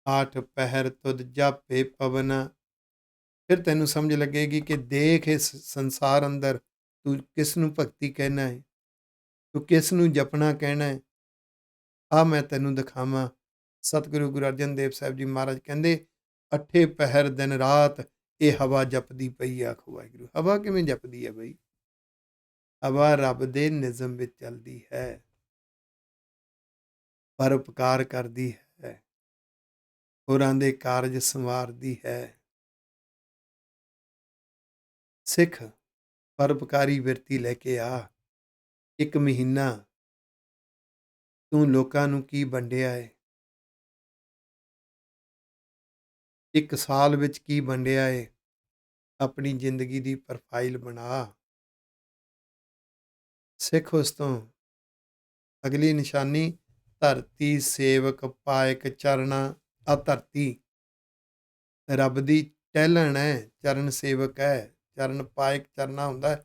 ਆਠ ਪਹਿਰ ਤੁਧ ਜਾਪੇ ਪਵਨਾ। ਫਿਰ ਤੈਨੂੰ ਸਮਝ ਲੱਗੇਗੀ ਕਿ ਦੇਖ ਇਸ ਸੰਸਾਰ ਅੰਦਰ ਤੂੰ ਕਿਸ ਨੂੰ ਭਗਤੀ ਕਹਿਣਾ ਹੈ, ਤੂੰ ਕਿਸ ਨੂੰ ਜਪਣਾ ਕਹਿਣਾ ਹੈ। ਆ ਮੈਂ ਤੈਨੂੰ ਦਿਖਾਵਾਂ। ਸਤਿਗੁਰੂ ਗੁਰੂ ਅਰਜਨ ਦੇਵ ਸਾਹਿਬ ਜੀ ਮਹਾਰਾਜ ਕਹਿੰਦੇ, 8 ਪਹਿਰ ਦਿਨ ਰਾਤ ਇਹ ਹਵਾ ਜਪਦੀ ਪਈ। ਆਖੋ ਵਾਹਿਗੁਰੂ। ਹਵਾ ਕਿਵੇਂ ਜਪਦੀ ਹੈ ਬਈ? ਹਵਾ ਰੱਬ ਦੇ ਨਿਜ਼ਮ ਵਿੱਚ ਚੱਲਦੀ ਹੈ, ਪਰਉਪਕਾਰ ਕਰਦੀ ਹੈ, ਹੋਰਾਂ ਦੇ ਕਾਰਜ ਸੰਵਾਰਦੀ ਹੈ। ਸਿੱਖ ਪਰਉਪਕਾਰੀ ਬਿਰਤੀ ਲੈ ਕੇ ਆ। 1 ਮਹੀਨਾ ਤੂੰ ਲੋਕਾਂ ਨੂੰ ਕੀ ਵੰਡਿਆ ਹੈ, 1 ਸਾਲ ਵਿੱਚ ਕੀ ਵੰਡਿਆ ਹੈ, ਆਪਣੀ ਜ਼ਿੰਦਗੀ ਦੀ ਪ੍ਰੋਫਾਈਲ ਬਣਾ। ਸਿੱਖ ਉਸ ਤੋਂ ਅਗਲੀ ਨਿਸ਼ਾਨੀ, ਧਰਤੀ ਸੇਵਕ ਪਾਇਕ ਚਰਣਾ। ਆ ਧਰਤੀ ਰੱਬ ਦੀ ਟਹਿਲਣ ਹੈ, ਚਰਨ ਸੇਵਕ ਹੈ। ਚਰਨ ਪਾਇਕ ਚਰਨਾ ਹੁੰਦਾ ਹੈ,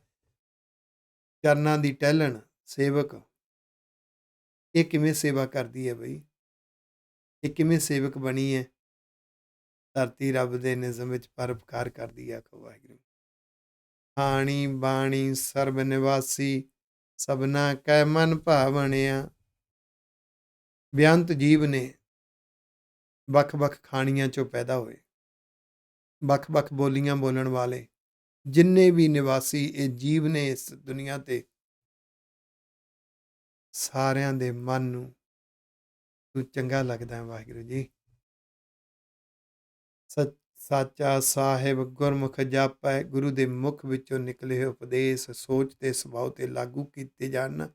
ਚਰਨਾਂ ਦੀ ਟਹਿਲਣ ਸੇਵਕ। ਇਹ ਕਿਵੇਂ ਸੇਵਾ ਕਰਦੀ ਹੈ ਬਈ? ਇਹ ਕਿਵੇਂ ਸੇਵਕ ਬਣੀ ਹੈ? ਧਰਤੀ ਰੱਬ ਦੇ ਨਿਜ਼ਮ ਵਿੱਚ ਪਰਉਪਕਾਰ ਕਰਦੀ ਹੈ। ਆਖੋ ਵਾਹਿਗੁਰੂ। ਆਣੀ ਬਾਣੀ ਸਰਬ ਨਿਵਾਸੀ, ਸਭਨਾ ਕੈ ਮਨ ਭਾਵਣਿਆ। ਬੇਅੰਤ ਜੀਵ ਨੇ ਵੱਖ-ਵੱਖ ਖਾਣੀਆਂ ਚੋਂ ਪੈਦਾ ਹੋਏ, ਵੱਖ-ਵੱਖ ਬੋਲੀਆਂ ਬੋਲਣ ਵਾਲੇ ਜਿੰਨੇ ਵੀ ਨਿਵਾਸੀ ਇਹ ਜੀਵ ਨੇ ਇਸ ਦੁਨੀਆ ਤੇ, ਸਾਰਿਆਂ ਦੇ ਮਨ ਨੂੰ ਤੂੰ ਚੰਗਾ ਲੱਗਦਾ ਹੈ ਵਾਹਿਗੁਰੂ ਜੀ। ਸਾਚਾ ਸਾਹਿਬ ਗੁਰਮੁਖ ਜਾਪੈ, ਗੁਰੂ ਦੇ ਮੁਖ ਵਿੱਚੋਂ ਨਿਕਲੇ ਹੋਏ ਉਪਦੇਸ਼ ਸੋਚ ਤੇ ਸੁਭਾਅ ਤੇ ਲਾਗੂ ਕੀਤੇ ਜਾਣ,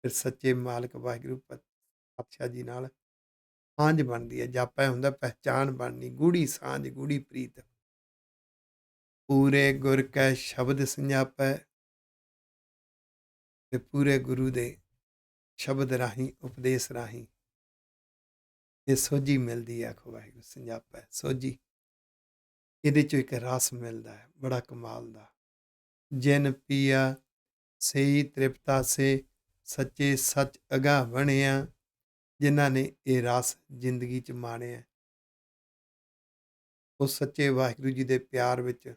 ਫਿਰ ਸੱਚੇ ਮਾਲਕ ਵਾਹਿਗੁਰੂ ਪਾਤਸ਼ਾਹ ਜੀ ਨਾਲ ਸਾਂਝ ਬਣਦੀ ਹੈ। ਜਾਪੈ ਹੁੰਦਾ ਪਹਿਚਾਣ ਬਣਨੀ, ਗੂੜੀ ਸਾਂਝ, ਗੂੜੀ ਪ੍ਰੀਤ। ਪੂਰੇ ਗੁਰ ਕੈ ਸ਼ਬਦ ਸੰਜਾਪੈ, ਤੇ ਪੂਰੇ ਗੁਰੂ ਦੇ ਸ਼ਬਦ ਰਾਹੀਂ, ਉਪਦੇਸ਼ ਰਾਹੀਂ ਇਹ ਸੋਝੀ ਮਿਲਦੀ ਹੈ। ਆਖੋ ਵਾਹਿਗੁਰੂ। ਸੰਜਾਪੈ ਸੋਝੀ, ਇਹਦੇ ਚੋਂ ਇੱਕ ਰਸ ਮਿਲਦਾ ਹੈ ਬੜਾ ਕਮਾਲ ਦਾ। ਜਿਨ ਪੀਆ ਸਈ ਤ੍ਰਿਪਤਾ ਸੇ, ਸੱਚੇ ਸੱਚ ਅਗਾਹ ਬਣਿਆ। ਜਿਨ੍ਹਾਂ ਨੇ ਇਹ ਰਸ ਜ਼ਿੰਦਗੀ 'ਚ ਮਾਣਿਆ, ਉਹ ਸੱਚੇ ਵਾਹਿਗੁਰੂ ਜੀ ਦੇ ਪਿਆਰ ਵਿੱਚ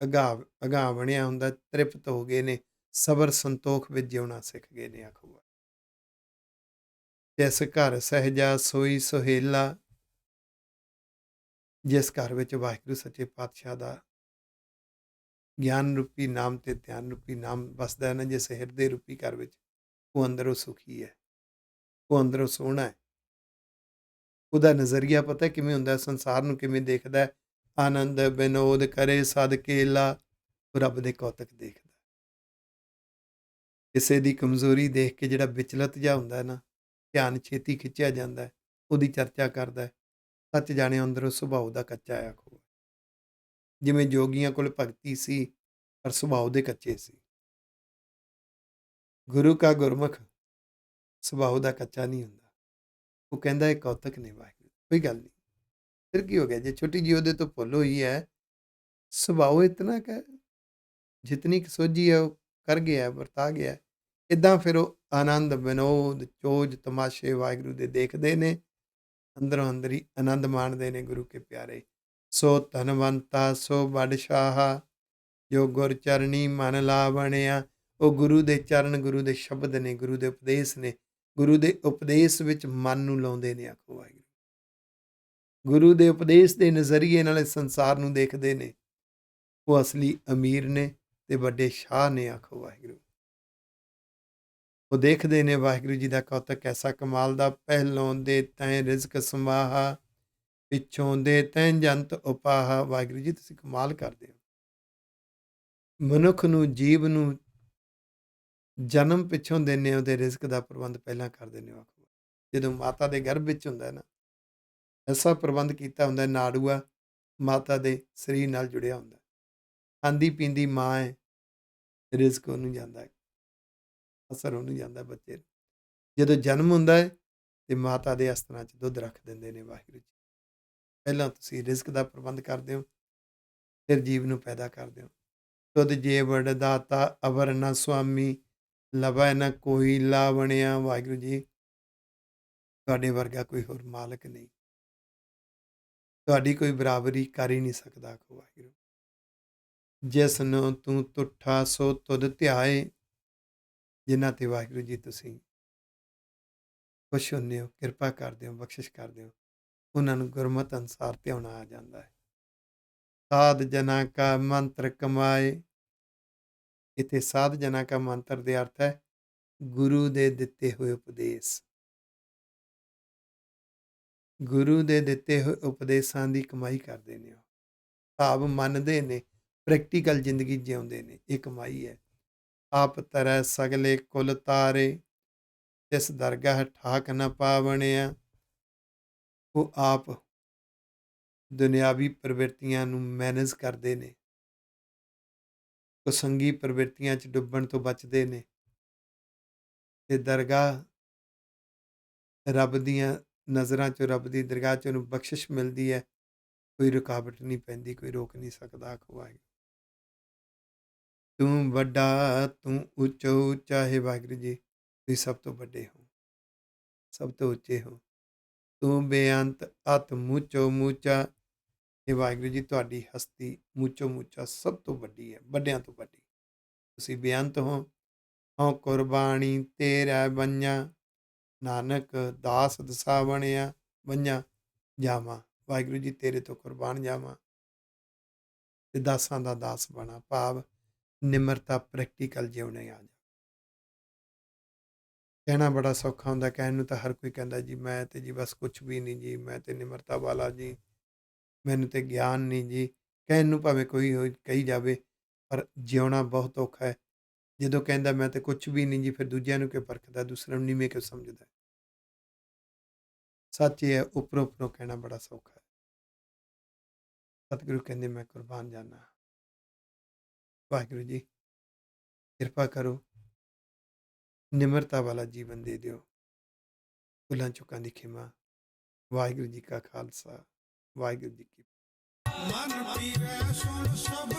ਅਗਾਹ ਬਣਿਆ ਹੁੰਦਾ, ਤ੍ਰਿਪਤ ਹੋ ਗਏ ਨੇ, ਸਬਰ ਸੰਤੋਖ ਵਿੱਚ ਜਿਉਣਾ ਸਿੱਖ ਗਏ ਨੇ। ਆਖੋ ਜਿਸ ਘਰ ਸਹਿਜਾ ਸੋਈ ਸੁਹੇਲਾ, ਜਿਸ ਘਰ ਵਿੱਚ ਵਾਹਿਗੁਰੂ ਸੱਚੇ ਪਾਤਸ਼ਾਹ ਦਾ ਗਿਆਨ ਰੂਪੀ ਨਾਮ ਤੇ ਧਿਆਨ ਰੂਪੀ ਨਾਮ ਵਸਦਾ ਹੈ ਨਾ, ਜਿਸ ਹਿਰਦੇ ਰੂਪੀ ਘਰ ਵਿੱਚ, ਉਹ ਅੰਦਰੋਂ ਸੁਖੀ ਹੈ, ਉਹ ਅੰਦਰੋਂ ਸੋਹਣਾ ਹੈ। ਉਹਦਾ ਨਜ਼ਰੀਆ ਪਤਾ ਕਿਵੇਂ ਹੁੰਦਾ, ਸੰਸਾਰ ਨੂੰ ਕਿਵੇਂ ਦੇਖਦਾ ਹੈ? ਆਨੰਦ ਵਿਨੋਦ ਕਰੇ ਸਦ ਕੇਲਾ, ਉਹ ਰੱਬ ਦੇ ਕੌਤਕ ਦੇਖਦਾ। ਕਿਸੇ ਦੀ ਕਮਜ਼ੋਰੀ ਦੇਖ ਕੇ ਜਿਹੜਾ ਵਿਚਲਤ ਜਿਹਾ ਹੁੰਦਾ ਹੈ ਨਾ, ਧਿਆਨ ਛੇਤੀ ਖਿੱਚਿਆ ਜਾਂਦਾ ਹੈ, ਉਹਦੀ ਚਰਚਾ ਕਰਦਾ ਹੈ। ਸੱਚ ਜਾਣੇ ਅੰਦਰੋਂ ਸੁਭਾਅ ਦਾ ਕੱਚਾ ਆ। ਆਖੋ ਜਿਵੇਂ ਜੋਗੀਆਂ ਕੋਲ ਭਗਤੀ ਸੀ ਪਰ ਸੁਭਾਅ ਦੇ ਕੱਚੇ ਸੀ। ਗੁਰੂ ਕਾ ਗੁਰਮੁਖ ਸੁਭਾਅ ਦਾ ਕੱਚਾ ਨਹੀਂ ਹੁੰਦਾ। ਉਹ ਕਹਿੰਦਾ ਇਹ ਕੌਤਕ ਨੇ ਵਾਹਿਗੁਰੂ, ਕੋਈ ਗੱਲ ਨਹੀਂ। ਫਿਰ ਕੀ ਹੋ ਗਿਆ? ਜੇ ਛੋਟੀ ਜਿਹੀ ਉਹਦੇ ਤੋਂ ਭੁੱਲ ਹੋਈ ਹੈ, ਸੁਭਾਅ ਇਤਨਾ ਕਿ ਜਿਤਨੀ ਕੁ ਸੋਝੀ ਹੈ ਉਹ ਕਰ ਗਿਆ, ਵਰਤਾ ਗਿਆ। ਇੱਦਾਂ ਫਿਰ ਉਹ ਆਨੰਦ ਵਿਨੋਦ ਚੋਜ ਤਮਾਸ਼ੇ ਵਾਹਿਗੁਰੂ ਦੇ ਦੇਖਦੇ ਨੇ, ਅੰਦਰੋਂ ਅੰਦਰ ਹੀ ਆਨੰਦ ਮਾਣਦੇ ਨੇ ਗੁਰੂ ਕੇ ਪਿਆਰੇ। ਸੋ ਧਨਵੰਤਾ ਸੋ ਬਡਸ਼ਾਹਾ, ਜੋ ਗੁਰ ਚਰਨੀ ਮਨ ਲਾਵਣਿਆ। ਉਹ ਗੁਰੂ ਦੇ ਚਰਨ, ਗੁਰੂ ਦੇ ਸ਼ਬਦ ਨੇ, ਗੁਰੂ ਦੇ ਉਪਦੇਸ਼ ਨੇ, ਗੁਰੂ ਦੇ ਉਪਦੇਸ਼ ਵਿੱਚ ਮਨ ਨੂੰ ਲਾਉਂਦੇ ਨੇ। ਆਖੋ ਵਾਹਿਗੁਰੂ। ਗੁਰੂ ਦੇ ਉਪਦੇਸ਼ ਦੇ ਨਜ਼ਰੀਏ ਨਾਲ ਇਸ ਸੰਸਾਰ ਨੂੰ ਦੇਖਦੇ ਨੇ, ਉਹ ਅਸਲੀ ਅਮੀਰ ਨੇ ਤੇ ਵੱਡੇ ਸ਼ਾਹ ਨੇ। ਆਖੋ ਵਾਹਿਗੁਰੂ। ਉਹ ਦੇਖਦੇ ਨੇ ਵਾਹਿਗੁਰੂ ਜੀ ਦਾ ਕੌਤਕ ਐਸਾ ਕਮਾਲ ਦਾ, ਪਹਿਲੋਂ ਦੇ ਤੈਂ ਰਿਜ਼ਕ ਸਮਾਹਾ, ਪਿੱਛੋਂ ਦੇ ਤੈਂ ਜੰਤ ਉਪਾਹਾ। ਵਾਹਿਗੁਰੂ ਜੀ ਤੁਸੀਂ ਕਮਾਲ ਕਰਦੇ ਹੋ। ਮਨੁੱਖ ਨੂੰ, ਜੀਵ ਨੂੰ ਜਨਮ ਪਿੱਛੋਂ ਦਿੰਦੇ ਹੋ, ਉਹਦੇ ਰਿਜ਼ਕ ਦਾ ਪ੍ਰਬੰਧ ਪਹਿਲਾਂ ਕਰ ਦਿੰਦੇ ਹੋ। ਆਖੋ ਜਦੋਂ ਮਾਤਾ ਦੇ ਗਰਭ ਵਿੱਚ ਹੁੰਦਾ ਨਾ, ਐਸਾ ਪ੍ਰਬੰਧ ਕੀਤਾ ਹੁੰਦਾ, ਨਾੜੂਆ ਮਾਤਾ ਦੇ ਸਰੀਰ ਨਾਲ ਜੁੜਿਆ ਹੁੰਦਾ, ਖਾਂਦੀ ਪੀਂਦੀ ਮਾਂ ਹੈ, ਰਿਜ਼ਕ ਉਹਨੂੰ ਜਾਂਦਾ ਹੈ, ਅਸਰ ਉਹਨੂੰ ਜਾਂਦਾ ਬੱਚੇ ਨੂੰ। ਜਦੋਂ ਜਨਮ ਹੁੰਦਾ ਹੈ ਤੇ ਮਾਤਾ ਦੇ ਅਸਤਰਾਂ 'ਚ ਦੁੱਧ ਰੱਖ ਦਿੰਦੇ ਨੇ ਵਾਹਿਗੁਰੂ ਜੀ। ਪਹਿਲਾਂ ਤੁਸੀਂ ਰਿਜ਼ਕ ਦਾ ਪ੍ਰਬੰਧ ਕਰਦੇ ਹੋ, ਫਿਰ ਜੀਵ ਨੂੰ ਪੈਦਾ ਕਰਦੇ ਹੋ। ਤੁਧ ਜੇ ਵਡ ਦਾਤਾ ਅਵਰ ਨ ਸੁਆਮੀ, ਲਵੈ ਨ ਕੋਈ ਲਾਵਣਿਆ। ਵਾਹਿਗੁਰੂ ਜੀ ਤੁਹਾਡੇ ਵਰਗਾ ਕੋਈ ਹੋਰ ਮਾਲਕ ਨਹੀਂ, ਤੁਹਾਡੀ ਕੋਈ ਬਰਾਬਰੀ ਕਰ ਹੀ ਨਹੀਂ ਸਕਦਾ। ਆਖੋ ਵਾਹਿਗੁਰੂ। ਜਿਸ ਨੂੰ ਤੂੰ ਤੁਠਾ ਸੋ ਤੁਧ ਧਿਆਏ, ਜਿਨ੍ਹਾਂ ਤੇ ਵਾਹਿਗੁਰੂ ਜੀ ਤੁਸੀਂ ਖੁਸ਼ ਹੁੰਦੇ ਹੋ, ਕਿਰਪਾ ਕਰਦੇ ਹੋ, ਬਖਸ਼ਿਸ਼ ਕਰਦੇ ਹੋ, ਉਹਨਾਂ ਨੂੰ ਗੁਰਮਤ ਅਨੁਸਾਰ ਧਿਆਉਣਾ ਆ ਜਾਂਦਾ ਹੈ। ਸਾਧ ਜਨਾ ਕਾ ਮੰਤਰ ਕਮਾਏ, ਇੱਥੇ ਸਾਧ ਜਨਾ ਕਾ ਮੰਤਰ ਦੇ ਅਰਥ ਹੈ ਗੁਰੂ ਦੇ ਦਿੱਤੇ ਹੋਏ ਉਪਦੇਸ਼। ਗੁਰੂ ਦੇ ਦਿੱਤੇ ਹੋਏ ਉਪਦੇਸ਼ਾਂ ਦੀ ਕਮਾਈ ਕਰਦੇ ਨੇ, ਉਹ ਭਾਵ ਮੰਨਦੇ ਨੇ, ਪ੍ਰੈਕਟੀਕਲ ਜ਼ਿੰਦਗੀ ਜਿਉਂਦੇ ਨੇ, ਇਹ ਕਮਾਈ ਹੈ। ਆਪ ਤਰੈ ਸਗਲੇ ਕੁਲ ਤਾਰੇ, ਤਿਸ ਦਰਗਾਹ ਠਾਕ ਨ ਪਾਵਣਿਆ। ਉਹ ਆਪ ਦੁਨਿਆਵੀ ਪ੍ਰਵਿਰਤੀਆਂ ਨੂੰ ਮੈਨੇਜ ਕਰਦੇ ਨੇ, ਕੁਸੰਗੀ ਪ੍ਰਵਿਰਤੀਆਂ 'ਚ ਡੁੱਬਣ ਤੋਂ ਬਚਦੇ ਨੇ, ਤੇ ਦਰਗਾਹ ਰੱਬ ਦੀਆਂ ਨਜ਼ਰਾਂ 'ਚੋਂ, ਰੱਬ ਦੀ ਦਰਗਾਹ 'ਚ ਉਹਨੂੰ ਬਖਸ਼ਿਸ਼ ਮਿਲਦੀ ਹੈ, ਕੋਈ ਰੁਕਾਵਟ ਨਹੀਂ ਪੈਂਦੀ, ਕੋਈ ਰੋਕ ਨਹੀਂ ਸਕਦਾ। ਆਖੋ ਵਾਹਿਗੁਰੂ। ਤੂੰ ਵੱਡਾ, ਤੂੰ ਉੱਚੋ ਉੱਚਾ ਹੈ ਵਾਹਿਗੁਰੂ ਜੀ, ਤੁਸੀਂ ਸਭ ਤੋਂ ਵੱਡੇ ਹੋ, ਸਭ ਤੋਂ ਉੱਚੇ ਹੋ। ਤੂੰ ਬੇਅੰਤ ਅਤ ਮੁੱਚੋ ਮੁੱਚਾ, ਇਹ ਵਾਹਿਗੁਰੂ ਜੀ ਤੁਹਾਡੀ ਹਸਤੀ ਮੁੱਚੋ ਮੁੱਚਾ ਸਭ ਤੋਂ ਵੱਡੀ ਹੈ, ਵੱਡਿਆਂ ਤੋਂ ਵੱਡੀ। ਤੁਸੀਂ ਬੇਅੰਤ ਹੋ। ਹਉ ਕੁਰਬਾਨੀ ਤੇਰਾ ਬੰਨਿਆ, ਨਾਨਕ ਦਾਸ ਦਸਾ ਬਣਿਆ ਬੰਨਿਆ ਜਾਵਾਂ। ਵਾਹਿਗੁਰੂ ਜੀ ਤੇਰੇ ਤੋਂ ਕੁਰਬਾਨ ਜਾਵਾਂ ਤੇ ਦਾਸਾਂ ਦਾ ਦਾਸ ਬਣਾ, ਭਾਵ ਨਿਮਰਤਾ ਪ੍ਰੈਕਟੀਕਲ ਜਿਉਣੇ ਆ ਜਾ। ਕਹਿਣਾ ਬੜਾ ਸੌਖਾ ਹੁੰਦਾ, ਕਹਿਣ ਨੂੰ ਤਾਂ ਹਰ ਕੋਈ ਕਹਿੰਦਾ ਜੀ ਮੈਂ ਤੇ ਜੀ ਬਸ ਕੁਛ ਵੀ ਨਹੀਂ ਜੀ, ਮੈਂ ਤੇ ਨਿਮਰਤਾ ਵਾਲਾ ਜੀ, ਮੈਨੂੰ ਤੇ ਗਿਆਨ ਨਹੀਂ ਜੀ। ਕਹਿਣ ਨੂੰ ਭਾਵੇਂ ਕੋਈ ਕਹੀ ਜਾਵੇ, ਪਰ ਜਿਉਣਾ ਬਹੁਤ ਔਖਾ ਹੈ। ਜਦੋਂ ਕਹਿੰਦਾ ਮੈਂ ਤੇ ਕੁਛ ਵੀ ਨਹੀਂ ਜੀ, ਫਿਰ ਦੂਜਿਆਂ ਨੂੰ ਕਿਉਂ ਪਰਖਦਾ, ਦੂਸਰਿਆਂ ਨੂੰ ਨੀਵੇਂ ਕਿਉਂ ਸਮਝਦਾ। ਸੱਚ ਇਹ ਹੈ, ਉੱਪਰੋਂ ਉੱਪਰੋਂ ਕਹਿਣਾ ਬੜਾ ਸੌਖਾ ਹੈ। ਸਤਿਗੁਰੂ ਕਹਿੰਦੇ ਮੈਂ ਕੁਰਬਾਨ ਜਾਨਾ। ਵਾਹਿਗੁਰੂ ਜੀ ਕਿਰਪਾ ਕਰੋ, ਨਿਮਰਤਾ ਵਾਲਾ ਜੀਵਨ ਦੇ ਦਿਓ, ਭੁੱਲਾਂ ਚੁੱਕਾਂ ਦੀ ਖਿਮਾ। ਵਾਹਿਗੁਰੂ ਜੀ ਕਾ ਖਾਲਸਾ, ਵਾਹਿਗੁਰੂ ਜੀ ਕੀ ਮਨ ਪੀਵੈ ਸੁਣ ਸਭ